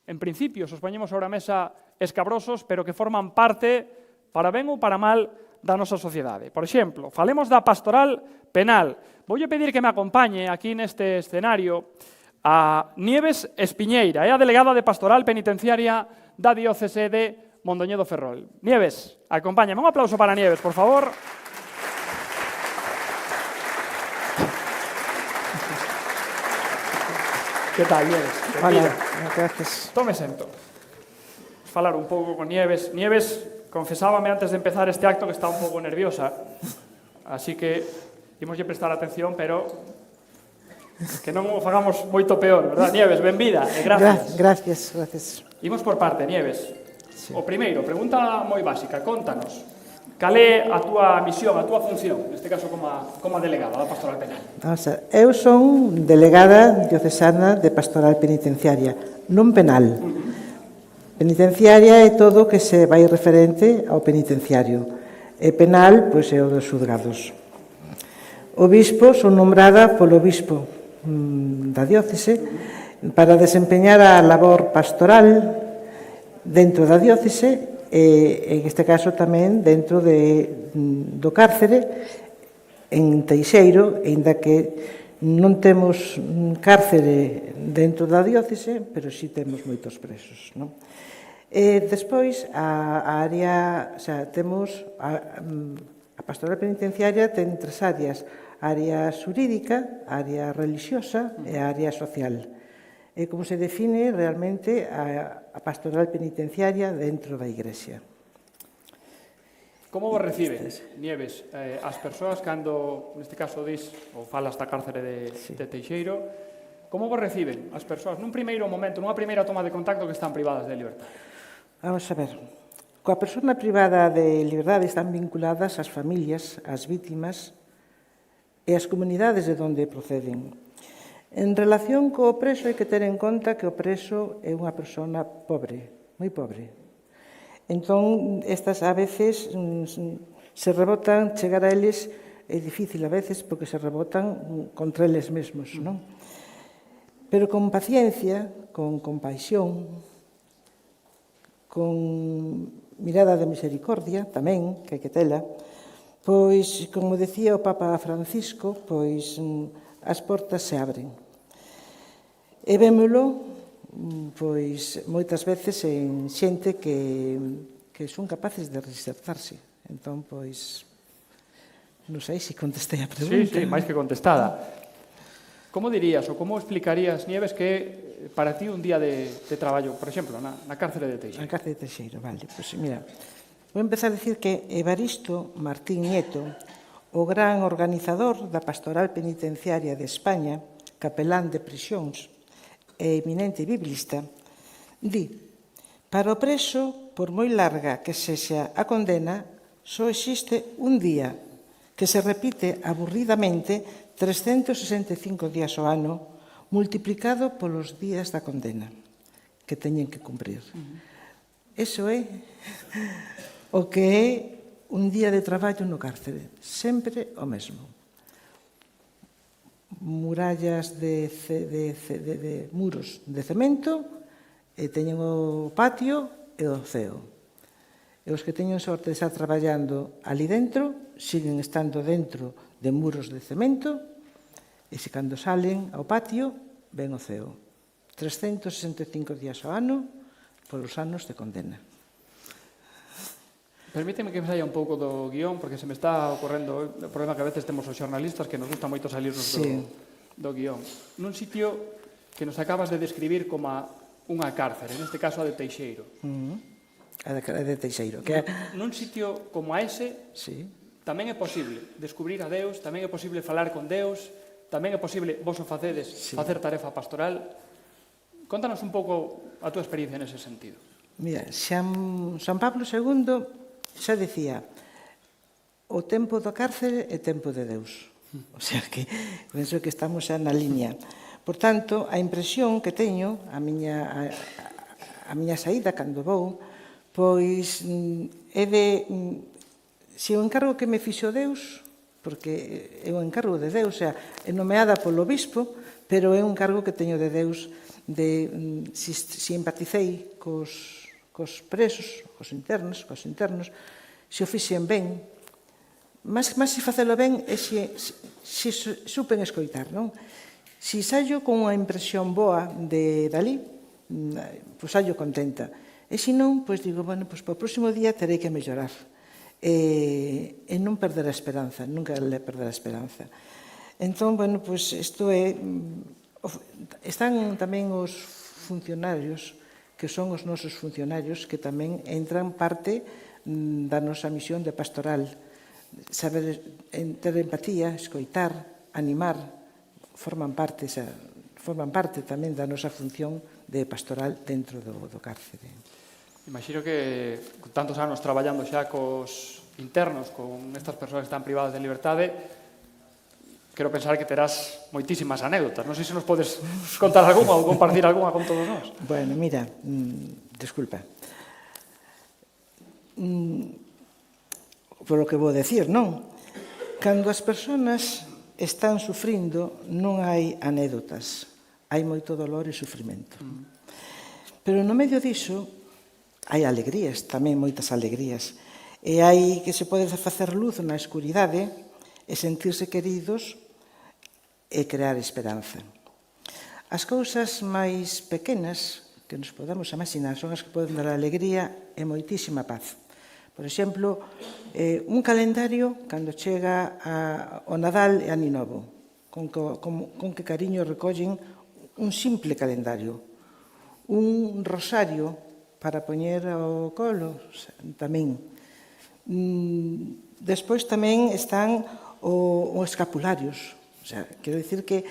en principio, sospоñemos sobre a mesa, escabrosos, pero que forman parte, para ben ou para mal, da nosa sociedade. Por exemplo, falemos da pastoral penal. voulle pedir que me acompañe aquí neste escenario a Nieves Espiñeira, é a delegada de Pastoral Penitenciaria da Diócese de Mondoñedo Ferrol. Nieves, acompáñame. Un aplauso para Nieves, por favor. Que tal, Nieves? Hola, gracias. Tome sento. Vamos falar un pouco con Nieves. Nieves confesábame antes de empezar este acto que está un pouco nerviosa, así que imoslle prestar atención, pero que non o fagamos moito peor, verdad? Nieves, benvida e gracias. Gracias. Imos por parte, Nieves. Sí. O primeiro, pregunta moi básica, contanos. Cal é a túa misión, a túa función, neste caso como a delegada da Pastoral Penal? Eu son delegada diocesana de Pastoral Penitenciaria, non penal. Penitenciaria é todo o que se vai referente ao penitenciario. E penal, pois é o dos xulgados. O bispo, son nombrada polo bispo da diócese para desempeñar a labor pastoral dentro da diócese e, en este caso, tamén dentro do cárcere en Teixeiro, ainda que non temos cárcere dentro da diócese, pero sí temos moitos presos, non? E despois, a área, temos a pastoral penitenciaria ten 3 áreas: a área xurídica, a área religiosa e a área social. É como se define realmente a pastoral penitenciaria dentro da Igrexa. Como vos reciben, Nieves, as persoas cando, neste caso, dis ou falas da cárcere de Teixeiro, como vos reciben as persoas nun primeiro momento, nunha primeira toma de contacto que están privadas de liberdade? Vamos a ver. Coa persona privada de liberdade están vinculadas as familias, as vítimas e as comunidades de onde proceden. En relación co preso, hai que ter en conta que o preso é unha persona pobre, moi pobre. Entón, estas a veces se rebotan, chegar a eles é difícil a veces porque se rebotan contra eles mesmos, non? Pero con paciencia, con compasión, con mirada de misericordia tamén, que hai que tela, pois, como decía o Papa Francisco, pois as portas se abren. E vémolo, pois, moitas veces en xente que son capaces de reinsertarse. Entón, pois, non sei se contestei a pregunta. Sí, máis que contestada. Como dirías ou como explicarías, Nieves, que para ti un día de traballo, por exemplo, na cárcere de Teixeiro? Na cárcere de Teixeiro, vale. Pois, mira, vou empezar a dicir que Evaristo Martín Nieto, o gran organizador da Pastoral Penitenciaria de España, capelán de prisións e eminente biblista, di: para o preso, por moi larga que sexa a condena, só existe un día, que se repite aburridamente 365 días ao ano, multiplicado polos días da condena que teñen que cumprir. Eso é o que é un día de traballo no cárcere, sempre o mesmo. Murallas de muros de cemento, e teñen o patio e o ceo. E os que teñen sorte de estar traballando ali dentro, siguen estando dentro de muros de cemento, e se cando salen ao patio, ven o ceo. 365 días ao ano, polos anos de condena. Permíteme que me saia un pouco do guión, porque se me está ocorrendo o problema que a veces temos os xornalistas que nos gusta moito salirnos do guión. Nun sitio que nos acabas de describir como unha cárcere, neste caso a de Teixeiro. A de Teixeiro. Nun sitio como a ese, tamén é posible descubrir a Deus, tamén é posible falar con Deus, tamén é posible, vos o facedes, facer tarefa pastoral. Contanos un pouco a túa experiencia nese sentido. Mira, San Pablo II xa dicía: o tempo do cárcere é tempo de Deus. O sea que penso que estamos xa na liña. Por tanto, a impresión que teño, a miña saída cando vou, pois é de... Se o encargo que me fixo Deus, porque é un encargo de Deus, é nomeada polo bispo, pero é un encargo que teño de Deus, de se empaticei cos presos, cos internos, se o fixen ben. Mas se facelo ben é se si supen escoitar, non? Si saio con unha impresión boa de Dalí, pois saio contenta. E se non, pois digo, bueno, pois para o próximo día terei que mellorar. E non perder a esperanza, nunca le perder a esperanza. Entón, bueno, pois isto é... Están tamén os funcionarios, que son os nosos funcionarios, que tamén entran parte da nosa misión de pastoral. Saber ter empatía, escoitar, animar, forman parte tamén da nosa función de pastoral dentro do cárcere. Imagino que con tantos anos traballando xa cos internos, con estas persoas que están privadas de liberdade, quero pensar que terás moitísimas anécdotas. Non sei se nos podes contar algunha ou compartir algunha con todos nós. Bueno, mira, desculpa. Por o que vou decir, non? Cando as persoas están sufrindo, non hai anécdotas. Hai moito dolor e sufrimento. Pero no medio diso, hai alegrías, tamén moitas alegrías. E hai que se pode facer luz na escuridade e sentirse queridos e crear esperanza. As cousas máis pequenas que nos podemos imaginar son as que poden dar alegría e moitísima paz. Por exemplo, un calendario cando chega ao Nadal e a Ano Novo, con que cariño recollen un simple calendario, un rosario para poñer ao colo tamén. Despois tamén están os escapularios. Quero dicir que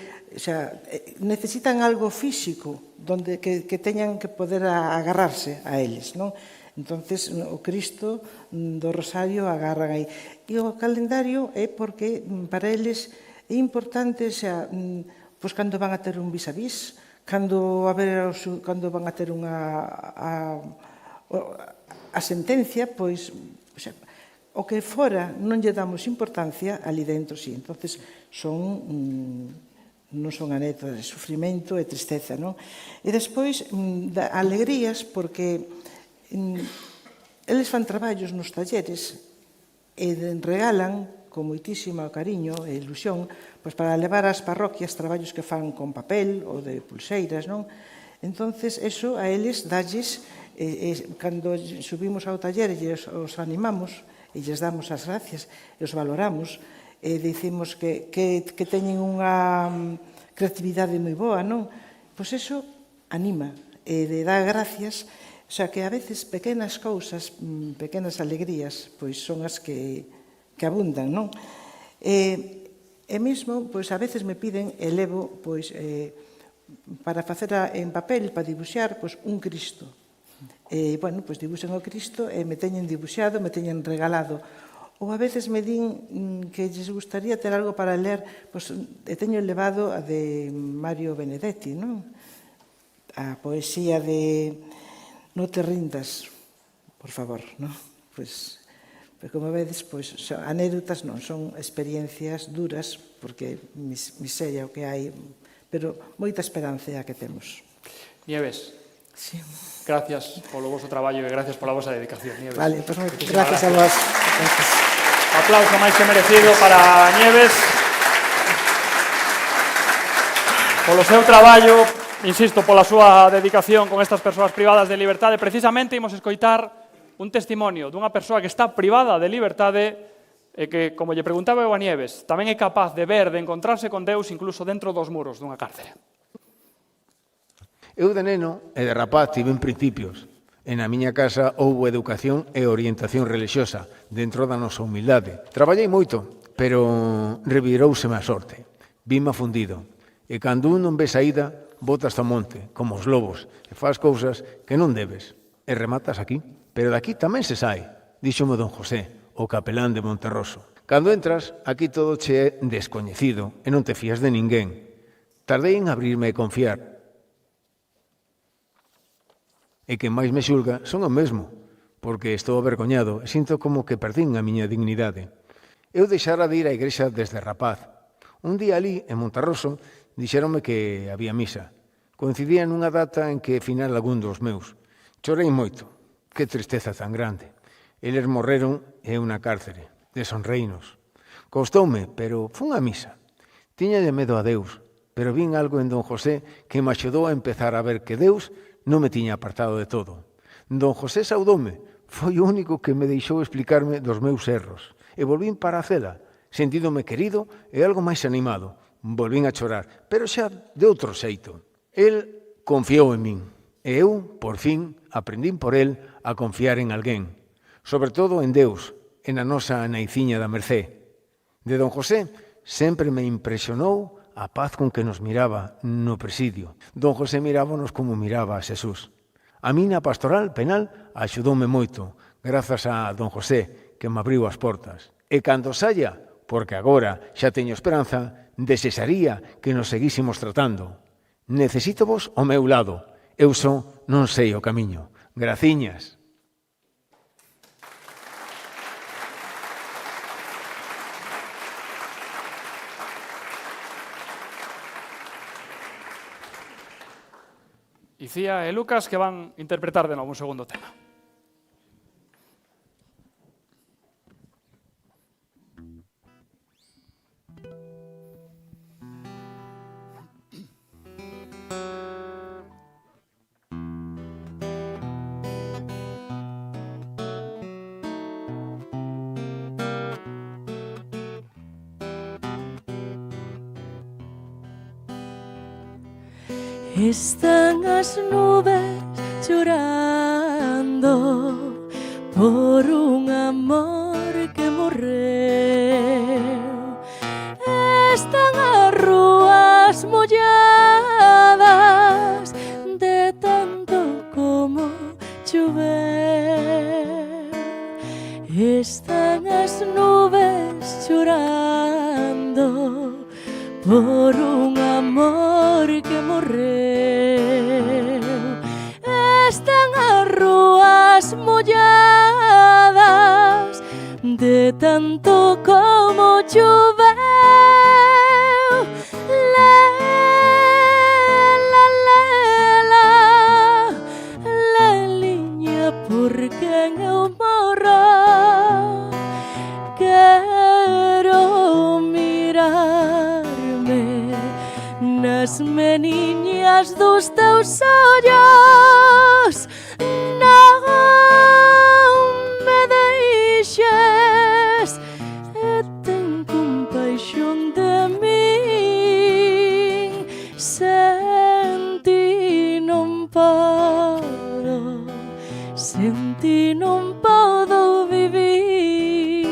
necesitan algo físico que teñan que poder agarrarse a eles, non? Entonces, o Cristo do Rosario agarran aí. E o calendario é porque para eles é importante, pois cando van a ter un vis-a-vis, cando van a ter a sentencia, pois o que fora non lle damos importancia, ali dentro sí. Entonces, non son anécdotas de sufrimento e tristeza, non? E despois, alegrías, porque eles fan traballos nos talleres e regalan con moitísimo cariño e ilusión pois para levar ás parroquias traballos que fan con papel ou de pulseiras, non? Entonces, eso a eles dalles, cando subimos ao taller e os animamos e lles damos as gracias e os valoramos e dicimos que teñen unha creatividade moi boa, non? Pois eso anima e dá gracias. O sea, que a veces pequenas cousas, pequenas alegrías, pois son as que abundan, non? E mesmo, pois a veces me piden, e levo, pois, para facer en papel, para dibuixar, pois un Cristo. E, bueno, pois dibuixan o Cristo e me teñen dibuixado, me teñen regalado. Ou a veces me din que lles gustaría ter algo para ler, pois e teño levado a de Mario Benedetti, non? A poesía de... Non te rindas, por favor, non? Pois, como vedes, pois, anécdotas non, son experiencias duras, porque miseria o que hai, pero moita esperanza a que temos. Nieves, sí. Gracias polo vosso traballo e gracias pola vosa dedicación, Nieves. Vale, pois gracias a vos. Gracias. Aplauso máis que merecido para Nieves. Polo seu traballo, insisto, pola súa dedicación con estas persoas privadas de liberdade. Precisamente imos escoitar un testimonio dunha persoa que está privada de liberdade e que, como lle preguntaba eu a Nieves, tamén é capaz de ver, de encontrarse con Deus incluso dentro dos muros dunha cárcere. Eu de neno e de rapaz tive principios. E na miña casa houbo educación e orientación religiosa dentro da nosa humildade. Traballei moito, pero revirouseme a sorte. Vime afundido. E cando un non ve saída, botas ao monte, como os lobos, e faz cousas que non debes. E rematas aquí. Pero daqui tamén se sai, díxome don José, o capelán de Monterroso. Cando entras, aquí todo che é descoñecido e non te fías de ninguén. Tardei en abrirme e confiar. E que máis me xulga son o mesmo, porque estou avergoñado e sinto como que perdín a miña dignidade. Eu deixara de ir á igrexa desde rapaz. Un día ali, en Monterroso, dixéronme que había misa. Coincidía nunha data en que final algún dos meus. Chorei moito. Que tristeza tan grande. Eles morreron e eu na cárcere, de sonreinos. Costoume, pero fun a misa. Tiñalle medo a Deus, pero vin algo en don José que me axudou a empezar a ver que Deus non me tiña apartado de todo. Don José saudoume, foi o único que me deixou explicarme dos meus erros. E volvín para a cela, sentíndome querido e algo máis animado. Volvín a chorar, pero xa de outro xeito. El confiou en min, e eu, por fin, aprendín por el a confiar en alguén. Sobre todo en Deus, e na nosa naiciña da Mercé. De don José, sempre me impresionou a paz con que nos miraba no presidio. Don José mirábanos como miraba a Xesús. A min na pastoral penal axudoume moito, grazas a don José, que me abriu as portas. E cando saia, porque agora xa teño esperanza, desexaría que nos seguísimos tratando. Necesito vos ao meu lado. Eu só non sei o camiño. Graciñas. Icía e Lucas, que van interpretar de novo un segundo tema. Están as nubes chorando por un amor que morreu. Están as rúas molladas de tanto como choveu. Están as nubes chorando por un amor que morreu. Están as rúas molladas de tanto como choveu. Leliña, por quen eu morro, quero mirarme nas meniñas dos teus ollos. Non me deixes e ten compaixón de min. Sen ti non podo, sen ti non podo vivir.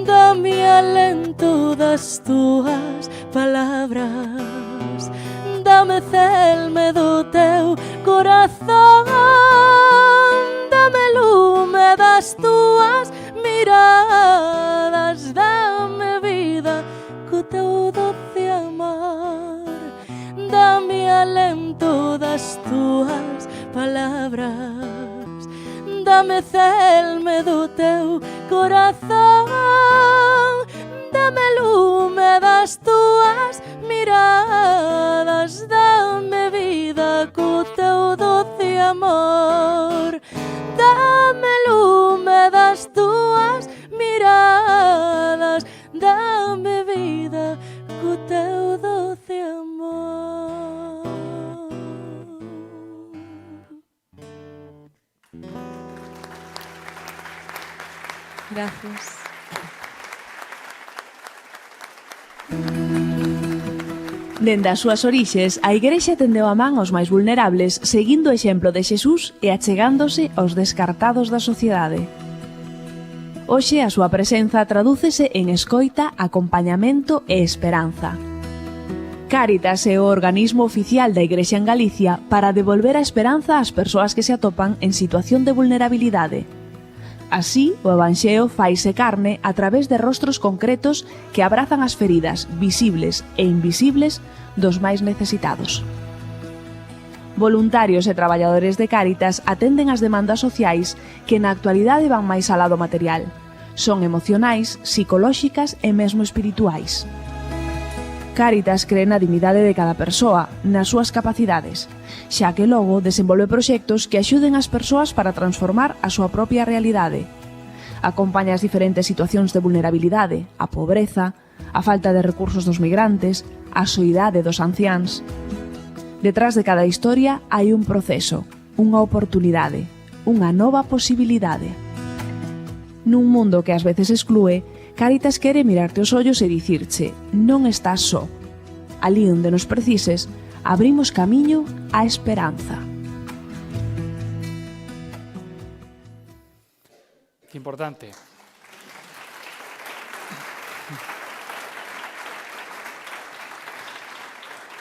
Dame alento das túas palabras, dame celme do teu corazón, dame lume das túas miradas, dame vida co teu doce amor. Dame alento das túas palabras, dame celme do teu corazón, dame lume das túas miradas, dame vida co teu doce amor. Dame lume das túas miradas, dame vida co teu doce amor. Gracias. Dende as súas orixes, a Igrexa tendeu a man aos máis vulnerables, seguindo o exemplo de Xesús e achegándose aos descartados da sociedade. Hoxe a súa presenza tradúcese en escoita, acompañamento e esperanza. Cáritas é o organismo oficial da Igrexa en Galicia para devolver a esperanza ás persoas que se atopan en situación de vulnerabilidade. Así, o Evanxeo faise carne a través de rostros concretos que abrazan as feridas visibles e invisibles dos máis necesitados. Voluntarios e traballadores de Cáritas atenden as demandas sociais que na actualidade van máis alá do material. Son emocionais, psicolóxicas e mesmo espirituais. Cáritas cree na dignidade de cada persoa, nas súas capacidades, xa que logo desenvolve proxectos que axuden as persoas para transformar a súa propia realidade. Acompaña as diferentes situacións de vulnerabilidade, a pobreza, a falta de recursos dos migrantes, a soidade dos anciáns. Detrás de cada historia hai un proceso, unha oportunidade, unha nova posibilidade. Nun mundo que ás veces exclúe, Cáritas quere mirarte os ollos e dicirche: non estás só. Ali onde nos precises, abrimos camiño á esperanza. Que importante.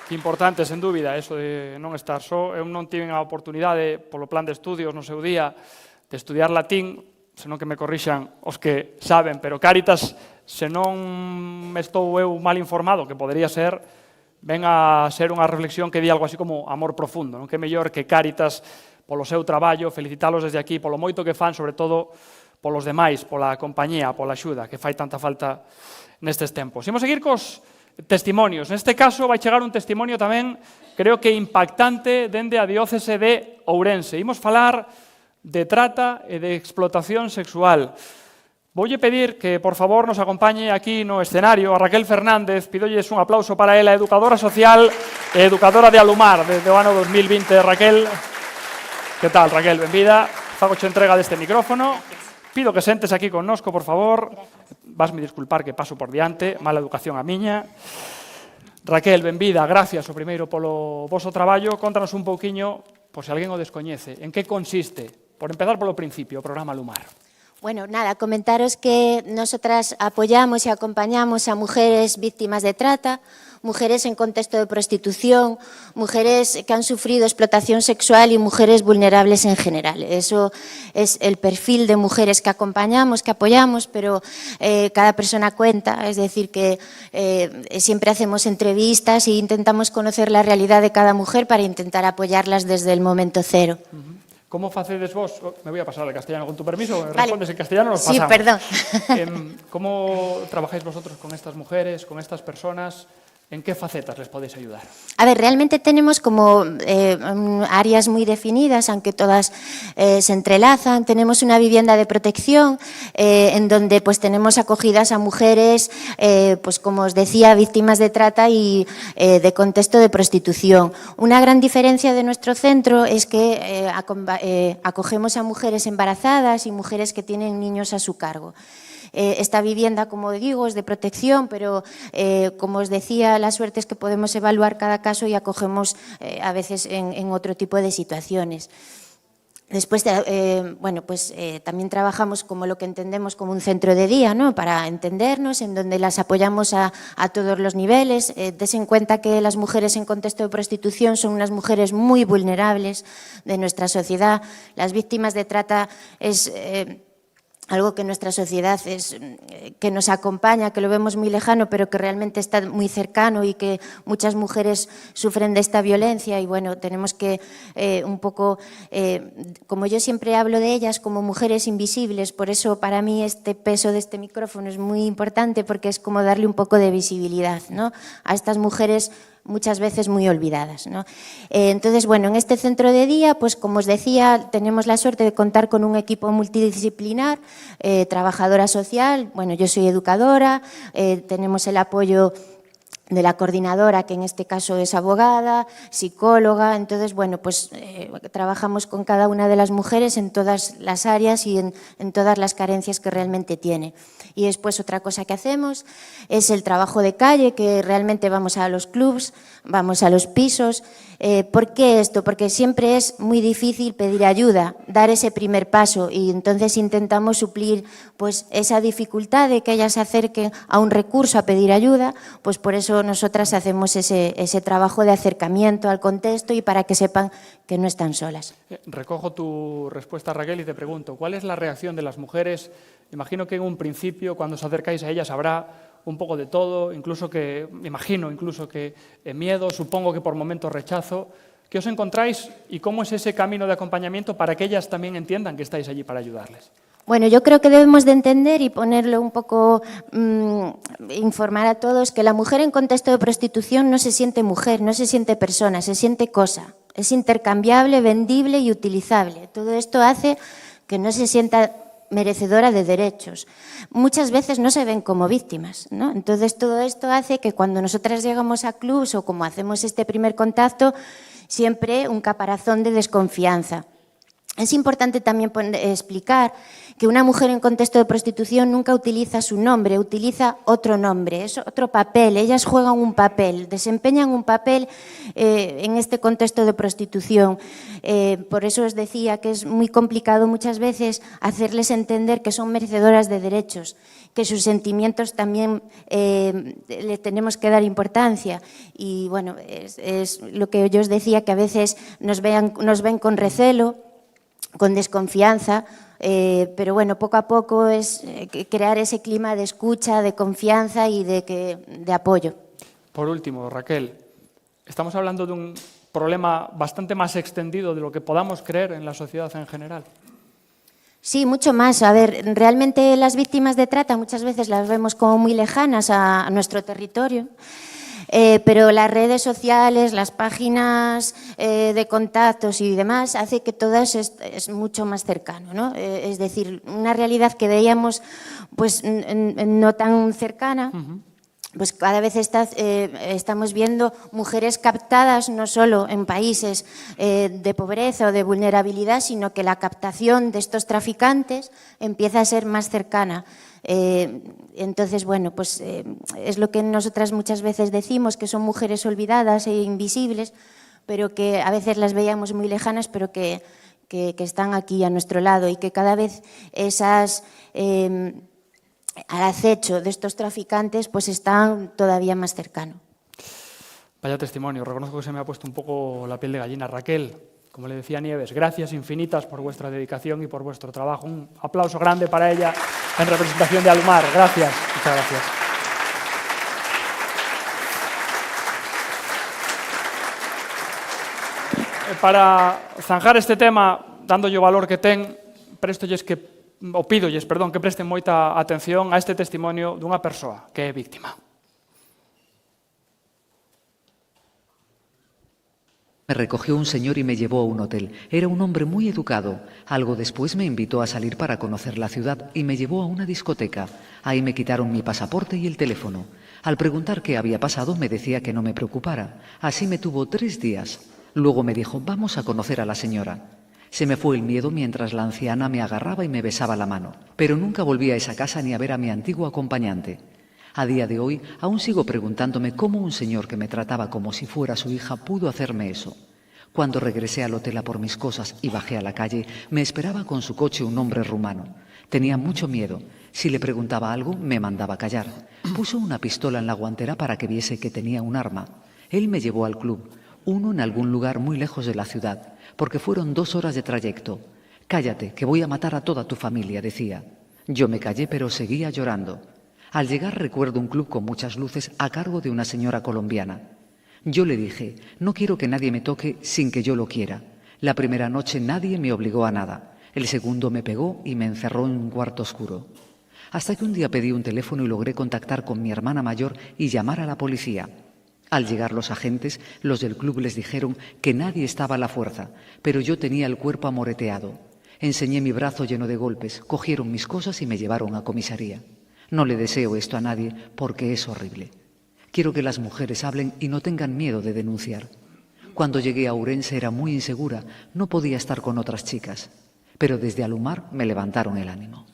Que importante, sen dúbida, eso de non estar só. Eu non tive a oportunidade, polo plan de estudios no seu día, de estudiar latín, senón que me corrixan os que saben, pero Cáritas, se non estou eu mal informado, que podería ser, ven a ser unha reflexión que di algo así como amor profundo, non? Que mellor que Cáritas, polo seu traballo, felicitalos desde aquí, polo moito que fan, sobre todo polos demais, pola compañía, pola axuda, que fai tanta falta nestes tempos. Imos seguir cos testimonios. Neste caso vai chegar un testimonio tamén, creo que impactante, dende a diócese de Ourense. Imos falar de trata e de explotación sexual. Voulle pedir que, por favor, nos acompañe aquí no escenario a Raquel Fernández. Pidolles un aplauso para ela, educadora social e educadora de Alumar desde o ano 2020. Raquel, que tal, Raquel? Benvida. Fagoche entrega deste micrófono. Pido que sentes aquí connosco, por favor. Vasme disculpar que paso por diante, mala educación a miña. Raquel, benvida, gracias o primeiro polo voso traballo. Contanos un pouquiño, por se alguén o descoñece, en que consiste, por empezar polo principio, o programa Alumar. Bueno, nada, comentaros que nosotras apoyamos y acompañamos a mujeres víctimas de trata, mujeres en contexto de prostitución, mujeres que han sufrido explotación sexual y mujeres vulnerables en general. Eso es el perfil de mujeres que acompañamos, que apoyamos, pero cada persona cuenta, es decir, que siempre hacemos entrevistas e intentamos conocer la realidad de cada mujer para intentar apoyarlas desde el momento cero. ¿Cómo facedes vos? Me voy a pasar al castellano, con tu permiso. Vale. Respondes en castellano, nos pasamos. Sí, perdón. ¿Cómo trabajáis vosotros con estas mujeres, con estas personas? ¿En qué facetas les podéis ayudar? A ver, realmente tenemos como áreas muy definidas, aunque todas se entrelazan. Tenemos una vivienda de protección en donde pues tenemos acogidas a mujeres, pues como os decía, víctimas de trata y de contexto de prostitución. Una gran diferencia de nuestro centro es que acogemos a mujeres embarazadas y mujeres que tienen niños a su cargo. Esta vivienda, como digo, es de protección, pero como os decía, la suerte es que podemos evaluar cada caso y acogemos a veces en otro tipo de situaciones. Después, bueno, pues también trabajamos como lo que entendemos como un centro de día, ¿no? Para entendernos, en donde las apoyamos a todos los niveles. Des en cuenta que las mujeres en contexto de prostitución son unas mujeres muy vulnerables de nuestra sociedad. Las víctimas de trata es algo que nuestra sociedad que nos acompaña, que lo vemos muy lejano, pero que realmente está muy cercano y que muchas mujeres sufren de esta violencia y bueno, tenemos que un poco, como yo siempre hablo de ellas como mujeres invisibles, por eso para mí este peso de este micrófono es muy importante porque es como darle un poco de visibilidad, ¿no? A estas mujeres muchas veces muy olvidadas, ¿no? Entonces, bueno, en este centro de día, pues como os decía, tenemos la suerte de contar con un equipo multidisciplinar, trabajadora social, bueno, yo soy educadora, tenemos el apoyo de la coordinadora, que en este caso es abogada, psicóloga, entonces, bueno, pues trabajamos con cada una de las mujeres en todas las áreas y en todas las carencias que realmente tiene. Y después otra cosa que hacemos es el trabajo de calle, que realmente vamos a los clubs, vamos a los pisos. ¿Por qué esto? Porque siempre es muy difícil pedir ayuda, dar ese primer paso y entonces intentamos suplir pues esa dificultad de que ellas se acerquen a un recurso a pedir ayuda, pues por eso nosotras hacemos ese trabajo de acercamiento al contexto y para que sepan que no están solas. Recojo tu respuesta, Raquel, y te pregunto, ¿cuál es la reacción de las mujeres? Imagino que en un principio, cuando os acercáis a ellas, habrá un poco de todo, incluso que, imagino, incluso que miedo, supongo que por momentos rechazo. ¿Qué os encontráis y cómo es ese camino de acompañamiento para que ellas también entiendan que estáis allí para ayudarles? Bueno, yo creo que debemos de entender y ponerlo un poco, informar a todos que la mujer en contexto de prostitución no se siente mujer, no se siente persona, se siente cosa. Es intercambiable, vendible y utilizable. Todo esto hace que no se sienta merecedora de derechos. Muchas veces no se ven como víctimas, ¿no? Entonces, todo esto hace que cuando nosotras llegamos a clubs o como hacemos este primer contacto, siempre un caparazón de desconfianza. Es importante también explicar que una mujer en contexto de prostitución nunca utiliza su nombre, utiliza otro nombre, es otro papel. Ellas juegan un papel, desempeñan un papel en este contexto de prostitución. Por eso os decía que es muy complicado muchas veces hacerles entender que son merecedoras de derechos, que sus sentimientos también le tenemos que dar importancia. Y bueno, es lo que yo os decía, que a veces nos ven con recelo, con desconfianza, pero bueno, poco a poco es crear ese clima de escucha, de confianza y de apoyo. Por último, Raquel, estamos hablando de un problema bastante más extendido de lo que podamos creer en la sociedad en general. Sí, mucho más. A ver, realmente las víctimas de trata muchas veces las vemos como muy lejanas a nuestro territorio. Pero las redes sociales, las páginas de contactos y demás, hace que todo es mucho más cercano, ¿no? Es decir, una realidad que veíamos pues no tan cercana, pues cada vez estamos viendo mujeres captadas no solo en países de pobreza o de vulnerabilidad, sino que la captación de estos traficantes empieza a ser más cercana. Entonces, bueno, pues es lo que nosotras muchas veces decimos, que son mujeres olvidadas e invisibles, pero que a veces las veíamos muy lejanas, pero que están aquí a nuestro lado, y que cada vez esas al acecho de estos traficantes pues están todavía más cercano. Vaya testimonio, reconozco que se me ha puesto un poco la piel de gallina. Raquel, como le decía Nieves, gracias infinitas por vuestra dedicación y por vuestro trabajo. Un aplauso grande para ella en representación de Alumar. Gracias, muchas gracias. Para zanjar este tema, dándolle o valor que ten, pídolles que presten moita atención a este testimonio dunha persoa que é víctima. Me recogió un señor y me llevó a un hotel. Era un hombre muy educado. Algo después me invitó a salir para conocer la ciudad y me llevó a una discoteca. Ahí me quitaron mi pasaporte y el teléfono. Al preguntar qué había pasado, me decía que no me preocupara. Así me tuvo 3 días. Luego me dijo, vamos a conocer a la señora. Se me fue el miedo mientras la anciana me agarraba y me besaba la mano. Pero nunca volví a esa casa ni a ver a mi antiguo acompañante. A día de hoy, aún sigo preguntándome cómo un señor que me trataba como si fuera su hija pudo hacerme eso. Cuando regresé al hotel a por mis cosas y bajé a la calle, me esperaba con su coche un hombre rumano. Tenía mucho miedo. Si le preguntaba algo, me mandaba callar. Puso una pistola en la guantera para que viese que tenía un arma. Él me llevó al club, uno en algún lugar muy lejos de la ciudad, porque fueron 2 horas de trayecto. Cállate, que voy a matar a toda tu familia, decía. Yo me callé, pero seguía llorando. Al llegar recuerdo un club con muchas luces a cargo de una señora colombiana. Yo le dije, no quiero que nadie me toque sin que yo lo quiera. La primera noche nadie me obligó a nada. El segundo me pegó y me encerró en un cuarto oscuro. Hasta que un día pedí un teléfono y logré contactar con mi hermana mayor y llamar a la policía. Al llegar los agentes, los del club les dijeron que nadie estaba a la fuerza, pero yo tenía el cuerpo amoreteado. Enseñé mi brazo lleno de golpes, cogieron mis cosas y me llevaron a comisaría. No le deseo esto a nadie porque es horrible. Quiero que las mujeres hablen y no tengan miedo de denunciar. Cuando llegué a Ourense era muy insegura, no podía estar con otras chicas, pero desde Alumar me levantaron el ánimo.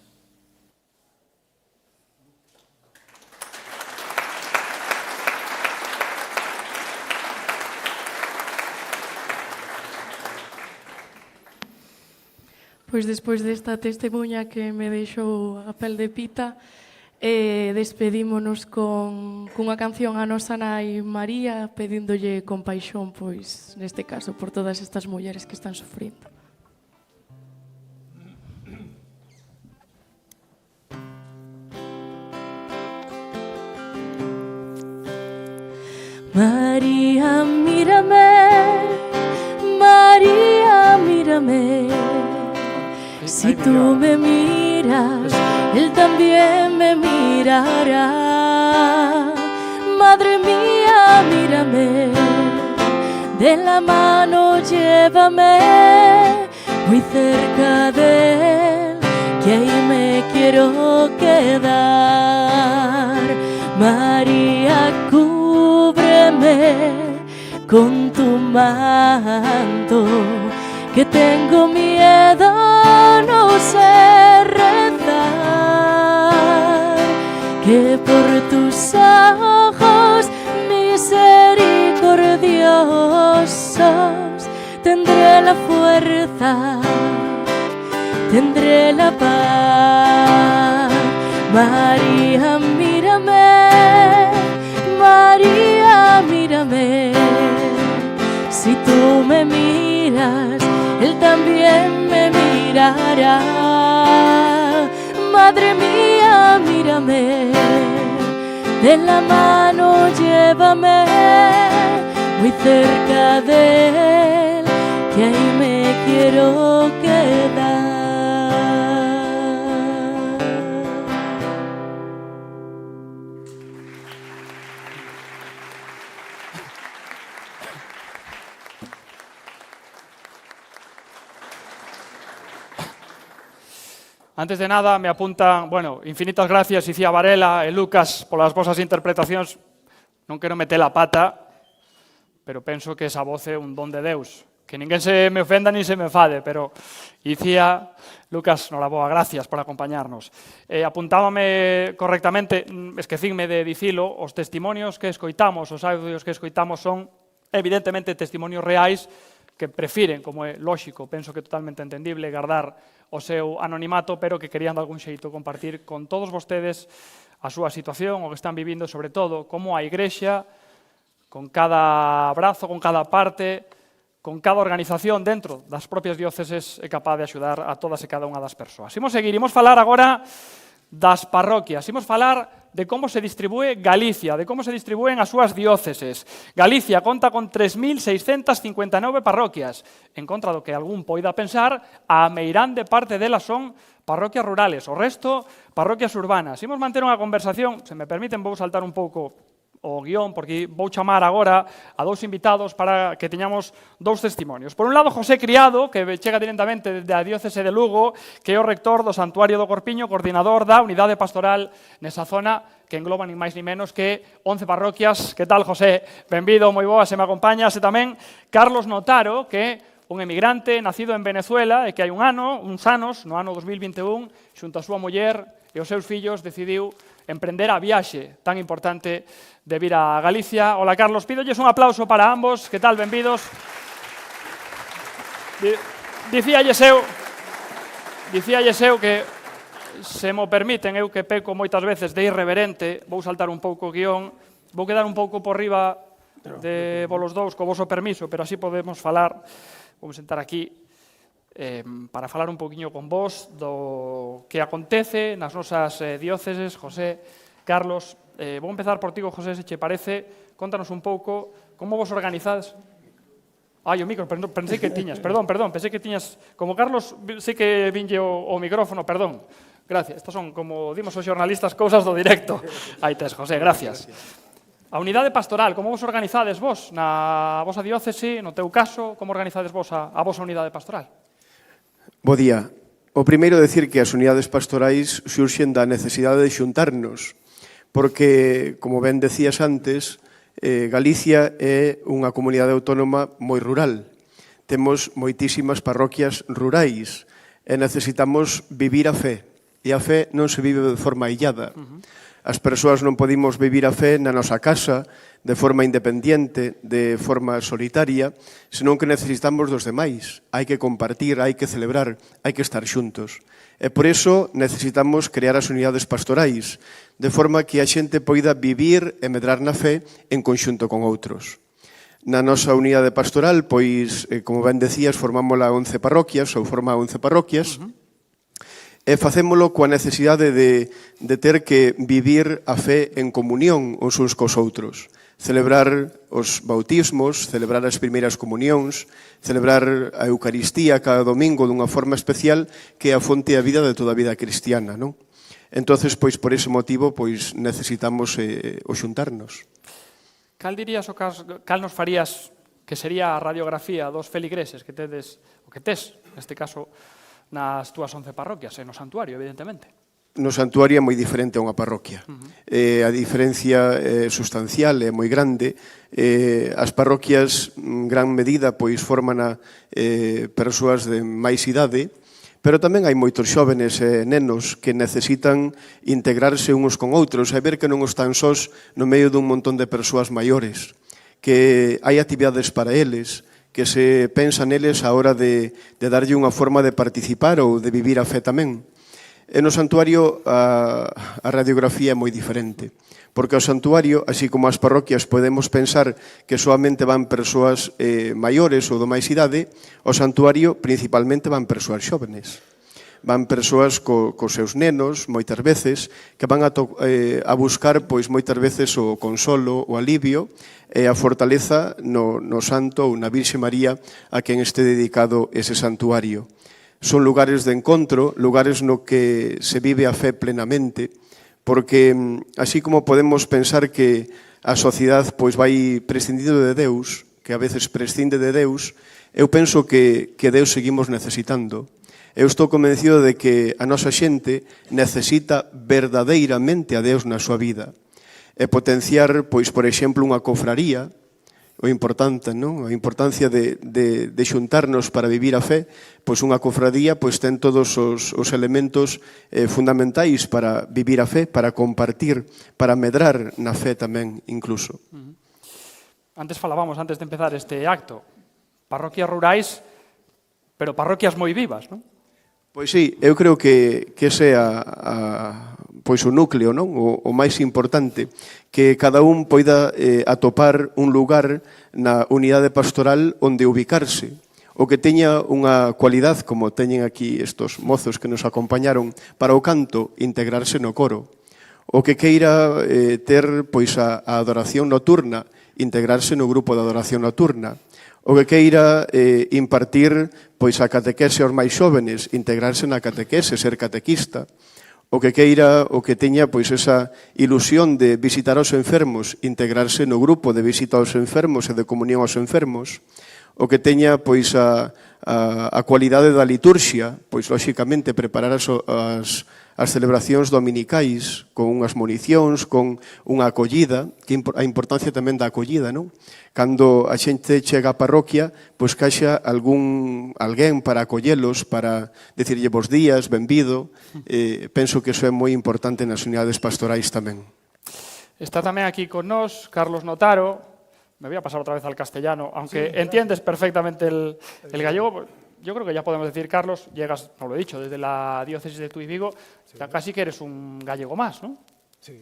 Pois despois desta testemunha que me deixou a pel de pita, despedímonos cunha canción a nosa nai María, pedíndolle compaixón, pois, neste caso, por todas estas mulleres que están sufrindo. María, mírame, María, mírame. Si tú me miras, Él también me mirará. Madre mía, mírame, de la mano llévame, muy cerca de Él que ahí me quiero quedar. María, cúbreme con tu manto, que tengo miedo, no sé rezar, que por tus ojos misericordiosos tendré la fuerza, tendré la paz. María, mírame, María, mírame, si tú me miras, Él también me mirará. Madre mía, mírame, de la mano llévame muy cerca de Él, que ahí me quiero quedar. Antes de nada, me apuntan, bueno, infinitas gracias, Icía Varela e Lucas, polas vosas interpretacións. Non quero meter a pata, pero penso que esa voz é un don de Deus. Que ninguén se me ofenda ni se me enfade, pero Icía, Lucas, noraboa, gracias por acompañarnos. Apuntábame correctamente, esquecínme de dicilo, os testimonios que escoitamos, os audios que escoitamos son, evidentemente, testimonios reais que prefiren, como é lóxico, penso que totalmente entendible, guardar o seu anonimato, pero que querían de algún xeito compartir con todos vostedes a súa situación, o que están vivindo, sobre todo, como a Igrexa, con cada brazo, con cada parte, con cada organización dentro das propias dióceses é capaz de axudar a todas e cada unha das persoas. Imos seguir, imos falar agora das parroquias, imos falar de como se distribúe Galicia, de como se distribúen as súas dióceses. Galicia conta con 3.659 parroquias, en contra do que algún poida pensar, a meirande parte delas son parroquias rurales, o resto parroquias urbanas. Imos manter unha conversación, se me permiten vou saltar un pouco o guión, porque vou chamar agora a dous invitados para que teñamos dous testimonios. Por un lado, José Criado, que chega directamente da diócese de Lugo, que é o rector do Santuario do Corpiño, coordinador da unidade pastoral nesa zona, que engloba ni máis ni menos que 11 parroquias. Que tal, José? Benvido, moi boa, se me acompañas. E tamén Carlos Notaro, que é un emigrante nacido en Venezuela e que hai uns anos, no ano 2021, xunto a súa muller e os seus fillos, decidiu emprender a viaxe tan importante de vir a Galicia. Hola, Carlos, pídolles un aplauso para ambos. Que tal, benvidos? Dicíalles eu que, se mo permiten, eu que peco moitas veces de irreverente, vou saltar un pouco o guión, vou quedar un pouco por riba de volos dous, co voso permiso, pero así podemos falar. Vou sentar aquí para falar un poquinho con vos do que acontece nas nosas dióceses. José, Carlos, vou empezar por ti, José, se che parece. Contanos un pouco como vos organizades. Ai, o micro, pensei que tiñas, perdón, pensei que tiñas, como Carlos, sei que vinlle o micrófono, perdón. Gracias, estas son, como dimos os xornalistas, cousas do directo. Aí tes, José, gracias. A unidade pastoral, como vos organizades vos na vosa diócese, no teu caso, como organizades vos a vosa unidade pastoral? Bo día. O primeiro decir que as unidades pastorais xurxen da necesidade de xuntarnos, porque, como ben decías antes, Galicia é unha comunidade autónoma moi rural. Temos moitísimas parroquias rurais e necesitamos vivir a fe. E a fe non se vive de forma illada. As persoas non podemos vivir a fe na nosa casa, de forma independiente, de forma solitaria, senón que necesitamos dos demais. Hai que compartir, hai que celebrar, hai que estar xuntos. E por iso necesitamos crear as unidades pastorais, de forma que a xente poida vivir e medrar na fe en conxunto con outros. Na nosa unidade pastoral, pois, como ben decías, formámola 11 parroquias, ou forma 11 parroquias, e facémolo coa necesidade de ter que vivir a fe en comunión uns uns cos outros. Celebrar os bautismos, celebrar as primeiras comunións, celebrar a Eucaristía cada domingo dunha forma especial que é a fonte da vida de toda a vida cristiana, non? Entonces, pois, por ese motivo, pois, necesitamos o xuntarnos. Cal dirías, cal nos farías que sería a radiografía dos feligreses que tedes, o que tes, neste caso, nas túas 11 parroquias e no santuario, evidentemente. No santuario é moi diferente a unha parroquia. A diferencia sustancial é moi grande. As parroquias, en gran medida, pois forman a persoas de máis idade, pero tamén hai moitos xóvenes e nenos que necesitan integrarse uns con outros e ver que non están sós no medio dun montón de persoas maiores, que hai actividades para eles, que se pensa neles a hora de darlle unha forma de participar ou de vivir a fe tamén. E no santuario a radiografía é moi diferente, porque ao santuario, así como as parroquias, podemos pensar que solamente van persoas maiores ou de máis idade, ao santuario principalmente van persoas xóvenes. Van persoas cos seus nenos, moitas veces, que van a buscar pois moitas veces o consolo, o alivio e a fortaleza no santo ou na Virxe María a quen este dedicado ese santuario. Son lugares de encontro, lugares no que se vive a fe plenamente, porque así como podemos pensar que a sociedade pois vai prescindindo de Deus, que a veces prescinde de Deus, eu penso que Deus seguimos necesitando. Eu estou convencido de que a nosa xente necesita verdadeiramente a Deus na súa vida. E potenciar, pois, por exemplo, unha cofraría, o importante, non? A importancia de xuntarnos para vivir a fe, pois unha cofradía pois ten todos os elementos fundamentais para vivir a fe, para compartir, para medrar na fe tamén, incluso. Antes falábamos, antes de empezar este acto, parroquias rurais, pero parroquias moi vivas, non? Pois sí, eu creo que ese é pois o núcleo, non? O máis importante, que cada un poida atopar un lugar na unidade pastoral onde ubicarse, o que teña unha cualidade, como teñen aquí estos mozos que nos acompañaron para o canto, integrarse no coro, o que queira ter pois a adoración nocturna, integrarse no grupo de adoración nocturna, o que queira impartir pois a catequese aos máis xóvenes, integrarse na catequese, ser catequista, o que queira, o que teña pois esa ilusión de visitar aos enfermos, integrarse no grupo de visita aos enfermos e de comunión aos enfermos, o que teña pois a cualidade da liturxia, pois lóxicamente preparar as celebracións dominicais con unhas municións, con unha acollida, que a importancia tamén da acollida, non? Cando a xente chega á parroquia, pois que haxa alguén para acollelos, para decirlle bos días, benvido. Penso que iso é moi importante nas unidades pastorais tamén. Está tamén aquí con nós Carlos Notaro. Me voy a pasar otra vez al castellano, aunque sí, entiendes perfectamente el gallego. Yo creo que ya podemos decir, Carlos, llegas, no lo he dicho, desde la diócesis de Tui Vigo, sí, casi que eres un gallego más, ¿no? Sí.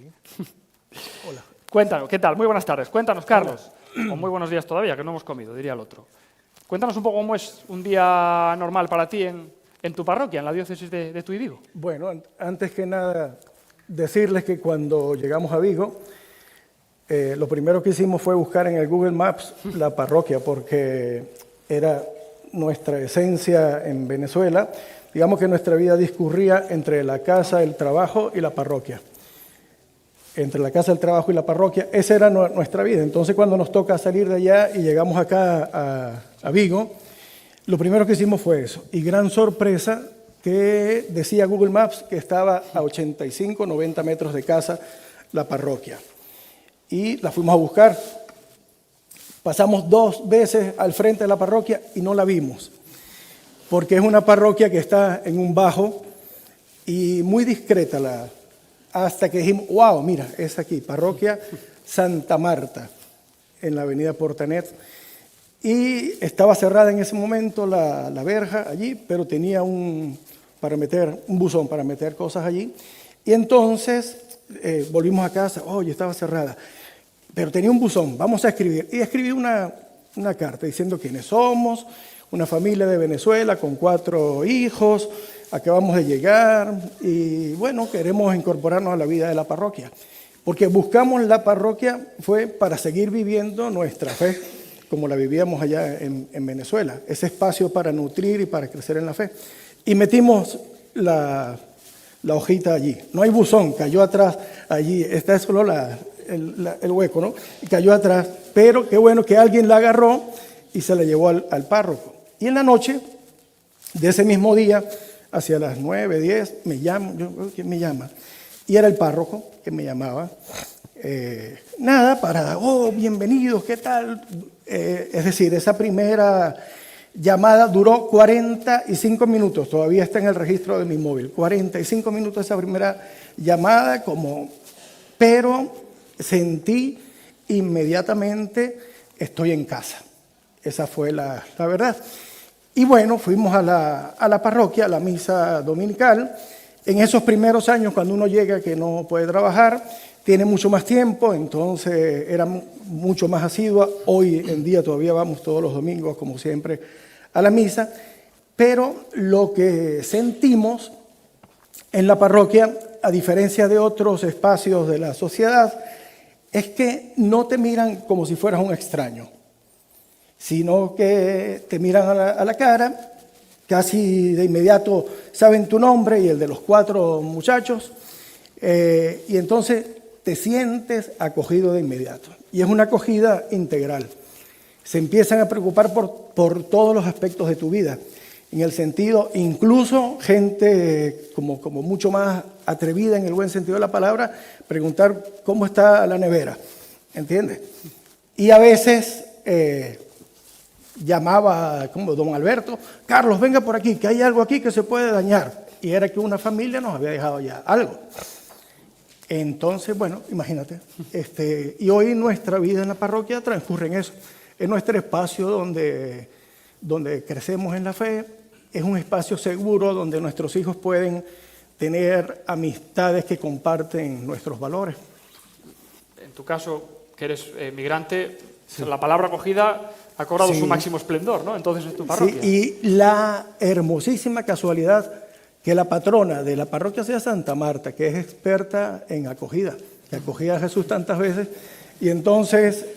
Hola. Cuéntanos, ¿qué tal? Muy buenas tardes. Cuéntanos, Carlos. O muy buenos días todavía, que no hemos comido, diría el otro. Cuéntanos un poco cómo es un día normal para ti en tu parroquia, en la diócesis de Tui Vigo. Bueno, antes que nada, decirles que cuando llegamos a Vigo, lo primero que hicimos fue buscar en el Google Maps la parroquia, porque era nuestra esencia en Venezuela. Digamos que nuestra vida discurría entre la casa, el trabajo y la parroquia. Entre la casa, el trabajo y la parroquia, esa era nuestra vida. Entonces, cuando nos toca salir de allá y llegamos acá a Vigo, lo primero que hicimos fue eso. Y gran sorpresa que decía Google Maps que estaba a 85, 90 metros de casa la parroquia. Y la fuimos a buscar. Pasamos 2 veces al frente de la parroquia y no la vimos, porque es una parroquia que está en un bajo y muy discreta, hasta que dijimos, wow, mira, es aquí, parroquia Santa Marta, en la avenida Portanet, y estaba cerrada en ese momento la verja allí, pero tenía un buzón para meter cosas allí, y entonces volvimos a casa, oye, estaba cerrada. Pero tenía un buzón, vamos a escribir. Y escribí una carta diciendo quiénes somos, una familia de Venezuela con 4 hijos, acabamos de llegar y bueno, queremos incorporarnos a la vida de la parroquia. Porque buscamos la parroquia fue para seguir viviendo nuestra fe, como la vivíamos allá en Venezuela. Ese espacio para nutrir y para crecer en la fe. Y metimos la hojita allí. No hay buzón, cayó atrás allí, está solo el hueco, ¿no? Y cayó atrás, pero qué bueno que alguien la agarró y se la llevó al párroco. Y en la noche de ese mismo día hacia las 9, 10, me llaman, ¿quién me llama? Y era el párroco que me llamaba. Bienvenidos, ¿qué tal? Es decir, esa primera llamada duró 45 minutos, todavía está en el registro de mi móvil, 45 minutos esa primera llamada, pero sentí inmediatamente, estoy en casa. Esa fue la verdad. Y bueno, fuimos a la parroquia, a la misa dominical. En esos primeros años, cuando uno llega que no puede trabajar, tiene mucho más tiempo, entonces era mucho más asidua. Hoy en día todavía vamos todos los domingos, como siempre, a la misa. Pero lo que sentimos en la parroquia, a diferencia de otros espacios de la sociedad, es que no te miran como si fueras un extraño, sino que te miran a la cara, casi de inmediato saben tu nombre y el de los 4 muchachos, y entonces te sientes acogido de inmediato. Y es una acogida integral. Se empiezan a preocupar por todos los aspectos de tu vida, en el sentido, incluso gente como mucho más atrevida en el buen sentido de la palabra, preguntar cómo está la nevera, ¿entiendes? Y a veces llamaba como don Alberto, Carlos, venga por aquí, que hay algo aquí que se puede dañar. Y era que una familia nos había dejado ya algo. Entonces, bueno, imagínate. Y hoy nuestra vida en la parroquia transcurre en eso. Es nuestro espacio donde crecemos en la fe, es un espacio seguro donde nuestros hijos pueden tener amistades que comparten nuestros valores. En tu caso, que eres migrante, sí, la palabra acogida ha cobrado su máximo esplendor, ¿no? Entonces, en tu parroquia. Sí, y la hermosísima casualidad que la patrona de la parroquia sea Santa Marta, que es experta en acogida, que acogía a Jesús tantas veces. Y entonces,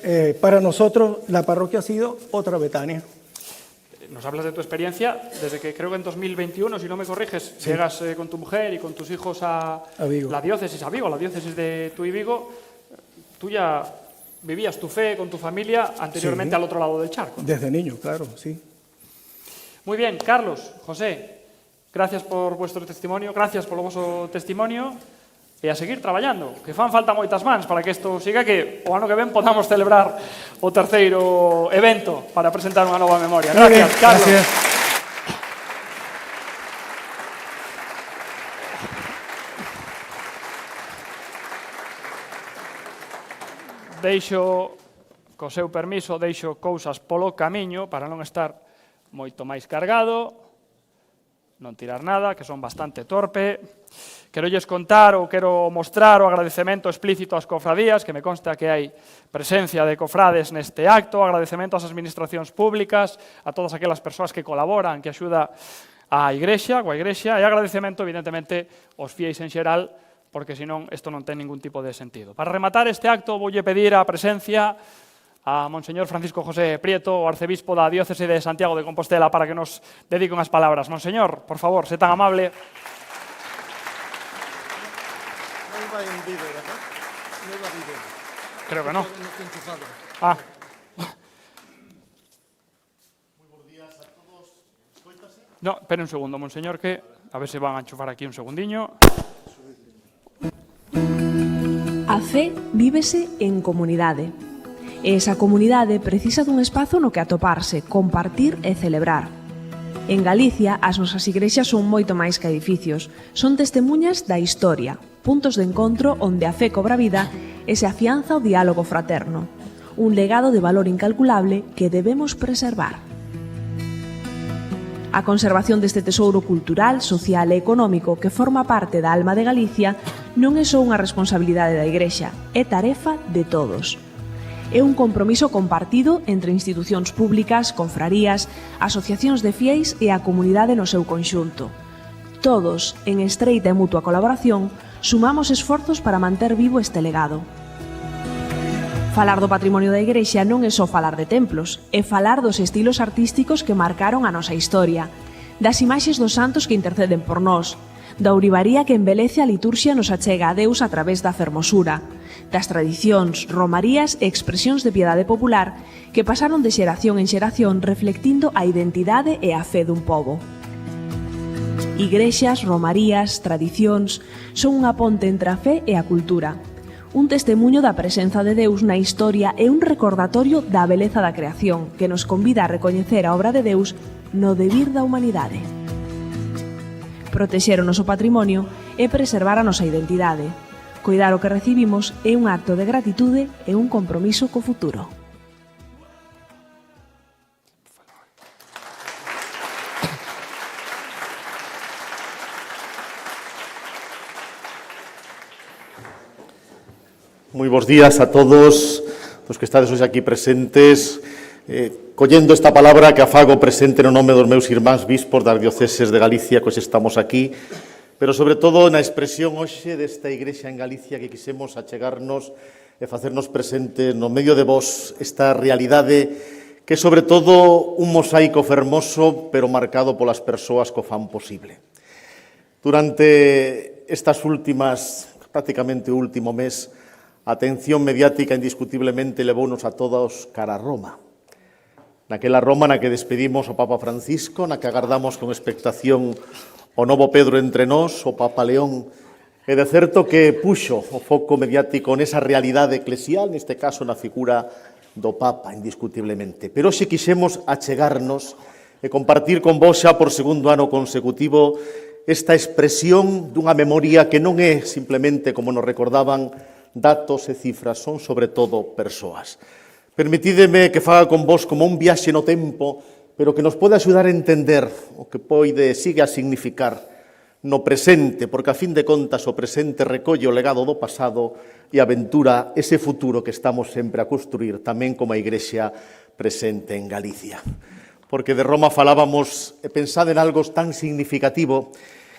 para nosotros, la parroquia ha sido otra Betania. Nos hablas de tu experiencia desde que creo que en 2021, si no me corriges, sí, llegas con tu mujer y con tus hijos a Vigo. La diócesis de Tui Vigo. Tú ya vivías tu fe con tu familia anteriormente, sí, al otro lado del charco, ¿no? Desde niño, claro, sí. Muy bien, Carlos, José, gracias por vuestro testimonio, gracias por o vosso testimonio. E a seguir traballando, que fan falta moitas mans para que isto siga, que o ano que ven podamos celebrar o terceiro evento para presentar unha nova memoria. Gracias, Carlos. Gracias. Deixo, co seu permiso, deixo cousas polo camiño para non estar moito máis cargado, non tirar nada, que son bastante torpe. Quero lles contar ou quero mostrar o agradecemento explícito ás cofradías, que me consta que hai presencia de cofrades neste acto, agradecemento ás administracións públicas, a todas aquelas persoas que colaboran, que axuda a Igrexa, e agradecemento, evidentemente, aos fieis en xeral, porque senón isto non ten ningún tipo de sentido. Para rematar este acto, voulle pedir a presencia a Monseñor Francisco José Prieto, o arcebispo da diócese de Santiago de Compostela, para que nos dedique unhas palabras. Monseñor, por favor, se tan amable. Creo que no. Ah. Muy buenos días a todos. ¿Escoítase? No, espere un segundo, monseñor, que a ver se van a enchufar aquí un segundiño. A fe vívese en comunidade. E esa comunidade precisa dun espazo no que atoparse, compartir e celebrar. En Galicia, as nosas igrexas son moito máis que edificios. Son testemunhas da historia, puntos de encontro onde a fe cobra vida e se afianza o diálogo fraterno. Un legado de valor incalculable que debemos preservar. A conservación deste tesouro cultural, social e económico que forma parte da alma de Galicia non é só unha responsabilidade da Igrexa, é tarefa de todos. É un compromiso compartido entre institucións públicas, confrarías, asociacións de fieis e a comunidade no seu conxunto. Todos, en estreita e mutua colaboración, sumamos esforzos para manter vivo este legado. Falar do patrimonio da Igrexa non é só falar de templos, é falar dos estilos artísticos que marcaron a nosa historia, das imaxes dos santos que interceden por nós, da ourivaría que embelece a liturxia nos achega a Deus a través da fermosura, das tradicións, romarías e expresións de piedade popular que pasaron de xeración en xeración reflectindo a identidade e a fe dun pobo. Igrexas, romarías, tradicións son unha ponte entre a fe e a cultura. Un testemunho da presenza de Deus na historia e un recordatorio da beleza da creación que nos convida a recoñecer a obra de Deus no devir da humanidade. Protexer o noso patrimonio e preservar a nosa identidade. Coidar o que recibimos é un acto de gratitude e un compromiso co futuro. Moi bons días a todos os que estades hoxe aquí presentes, collendo esta palabra que afago presente no nome dos meus irmáns bispos das dioceses de Galicia, que hoxe estamos aquí, pero sobre todo na expresión hoxe desta igrexa en Galicia que quisemos achegarnos e facernos presentes no medio de vos esta realidade que é sobre todo un mosaico fermoso, pero marcado polas persoas que o fan posible. Durante estas últimas, prácticamente o último mes, a atención mediática indiscutiblemente levounos a todos cara a Roma. Naquela Roma na que despedimos o Papa Francisco, na que agardamos con expectación o novo Pedro entre nós, o Papa León, e de certo que puxo o foco mediático nesa realidade eclesial, neste caso na figura do Papa, indiscutiblemente. Pero hoxe quixemos achegarnos e compartir con vos xa por segundo ano consecutivo esta expresión dunha memoria que non é simplemente, como nos recordaban, datos e cifras, son sobre todo persoas. Permitídeme que faga con vos como un viaxe no tempo, pero que nos pode axudar a entender o que pode sigue a significar no presente, porque a fin de contas o presente recolle o legado do pasado e aventura ese futuro que estamos sempre a construir tamén como a Igrexa presente en Galicia. Porque de Roma falábamos e pensad en algo tan significativo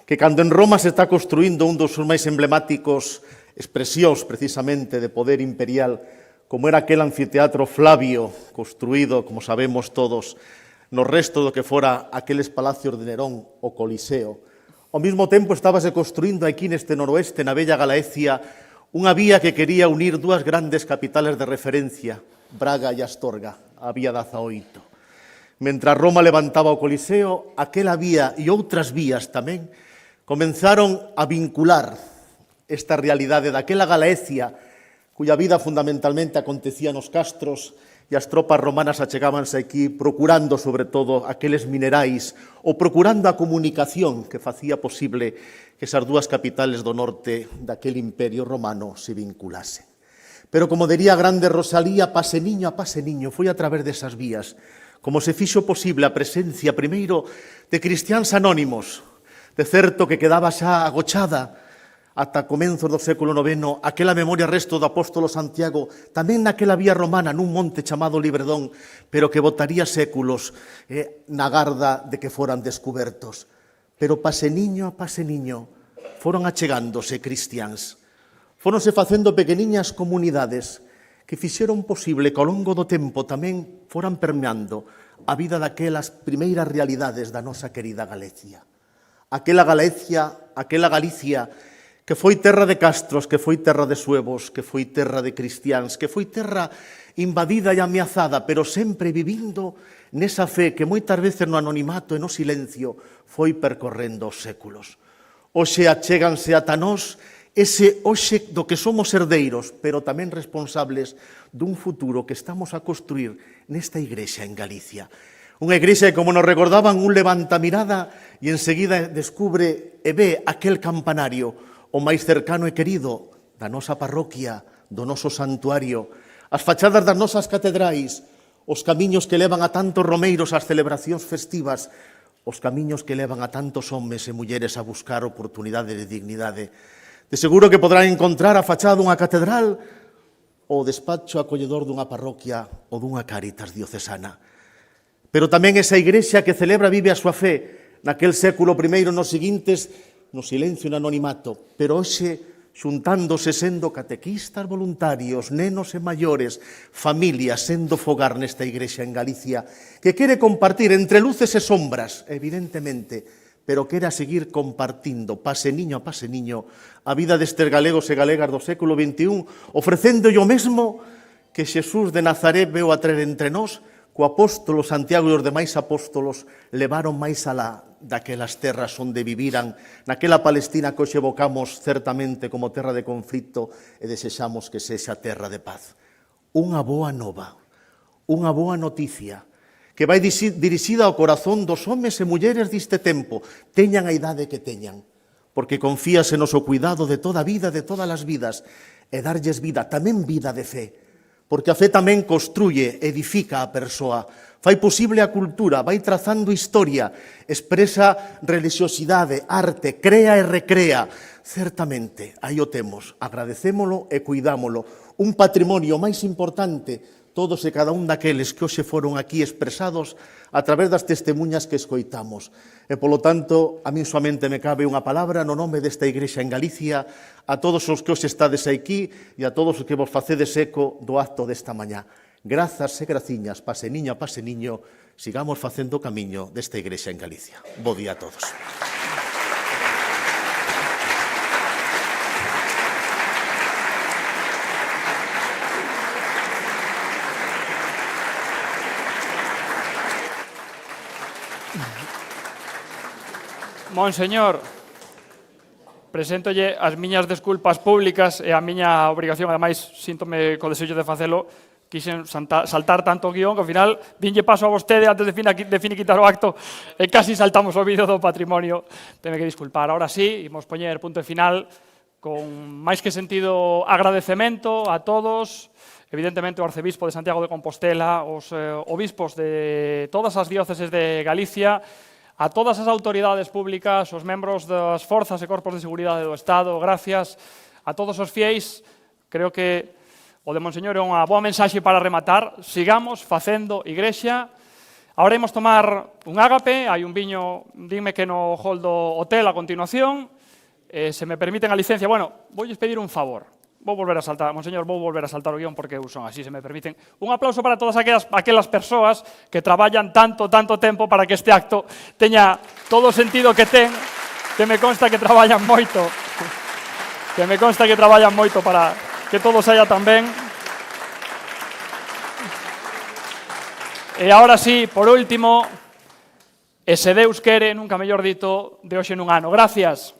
que cando en Roma se está construindo un dos máis emblemáticos expresións precisamente de poder imperial, como era aquel anfiteatro Flavio, construído, como sabemos todos, no resto do que fora aqueles palacios de Nerón, o Coliseo. Ao mesmo tempo estábase construindo aquí neste noroeste, na bella Galaecia, unha vía que quería unir dúas grandes capitales de referencia, Braga e Astorga, a vía 18. Mentre Roma levantaba o Coliseo, aquela vía e outras vías tamén comenzaron a vincular esta realidade daquela Galaecia, cuya vida fundamentalmente acontecía nos castros e as tropas romanas achegábanse aquí procurando, sobre todo, aqueles minerais ou procurando a comunicación que facía posible que esas dúas capitales do norte daquel imperio romano se vinculasen. Pero, como diría a grande Rosalía, a pase niño, foi a través desas vías, como se fixo posible a presencia, primeiro, de cristiáns anónimos, de certo que quedaba xa agochada ata comenzos do século IX, aquela memoria resto do apóstolo Santiago, tamén naquela vía romana, nun monte chamado Libredón, pero que botaría séculos na garda de que foran descubertos. Pero pase niño, foron achegándose cristiáns. Fóronse facendo pequeniñas comunidades que fixeron posible que ao longo do tempo tamén foran permeando a vida daquelas primeiras realidades da nosa querida Galicia. Aquela Galicia que foi terra de castros, que foi terra de suevos, que foi terra de cristiáns, que foi terra invadida e ameazada, pero sempre vivindo nesa fe que moitas veces no anonimato e no silencio foi percorrendo os séculos. Hoxe achéganse ata nós ese hoxe do que somos herdeiros, pero tamén responsables dun futuro que estamos a construir nesta igrexa en Galicia. Unha igrexa que, como nos recordaban, un levanta mirada e enseguida descubre e ve aquel campanario, o máis cercano e querido da nosa parroquia, do noso santuario, as fachadas das nosas catedrais, os camiños que levan a tantos romeiros ás celebracións festivas, os camiños que levan a tantos homes e mulleres a buscar oportunidade de dignidade. De seguro que podrán encontrar a fachada dunha catedral ou o despacho acolledor dunha parroquia ou dunha Cáritas diocesana. Pero tamén esa igrexa que celebra vive a súa fe naquel século I nos seguintes, no silencio e no anonimato, pero hoxe xuntándose sendo catequistas voluntarios, nenos e maiores, familias sendo fogar nesta igrexa en Galicia, que quere compartir entre luces e sombras, evidentemente, pero quere seguir compartindo, pase niño, a vida destes galegos e galegas do século XXI, ofrecéndolle o mesmo que Xesús de Nazaret veu a traer entre nós, co apóstolo Santiago e os demais apóstolos levaron máis alá daquelas terras onde viviran, naquela Palestina que hoxe evocamos certamente como terra de conflito e desexamos que sexa terra de paz. Unha boa nova, unha boa noticia, que vai dirixida ao corazón dos homes e mulleres deste tempo, teñan a idade que teñan, porque confíase no seu cuidado de toda a vida, de todas as vidas, e darlles vida, tamén vida de fe, porque a fe tamén construye, edifica a persoa, fai posible a cultura, vai trazando historia, expresa religiosidade, arte, crea e recrea. Certamente, aí o temos, agradecémolo e cuidámolo. Un patrimonio máis importante, todos e cada un daqueles que hoxe foron aquí expresados a través das testemunhas que escoitamos. E, polo tanto, a min somente me cabe unha palabra no nome desta Igrexa en Galicia, a todos os que hoxe estades aquí e a todos os que vos facedes eco do acto desta mañá. Grazas e graciñas, pase niño, sigamos facendo o camiño desta Igrexa en Galicia. Bo día a todos. Monseñor, preséntolle as miñas desculpas públicas e a miña obrigación, ademais, síntome co desexo de facelo, quixen saltar tanto o guión que ao final vinlle paso a vostede antes de finiquitar o acto e casi saltamos o vídeo do patrimonio. Teme que disculpar. Ahora sí, imos poñer punto e final con máis que sentido agradecemento a todos, evidentemente o arcebispo de Santiago de Compostela, os obispos de todas as dióceses de Galicia, a todas as autoridades públicas, os membros das forzas e corpos de seguridade do Estado, gracias a todos os fiéis. Creo que o de Monseñor é unha boa mensaxe para rematar. Sigamos facendo igrexa. Ahora imos tomar un ágape, hai un viño, dime que no hall do hotel a continuación. Se me permiten a licencia, bueno, voulles pedir un favor. Vou volver a saltar, Monseñor, vou volver a saltar o guión porque eu son así, se me permiten. Un aplauso para todas aquelas persoas que traballan tanto tempo para que este acto teña todo o sentido que ten, que me consta que traballan moito, para que todo saia tan ben. E agora sí, por último, e se Deus quere, nunca mellor dito, de hoxe nun ano. Gracias.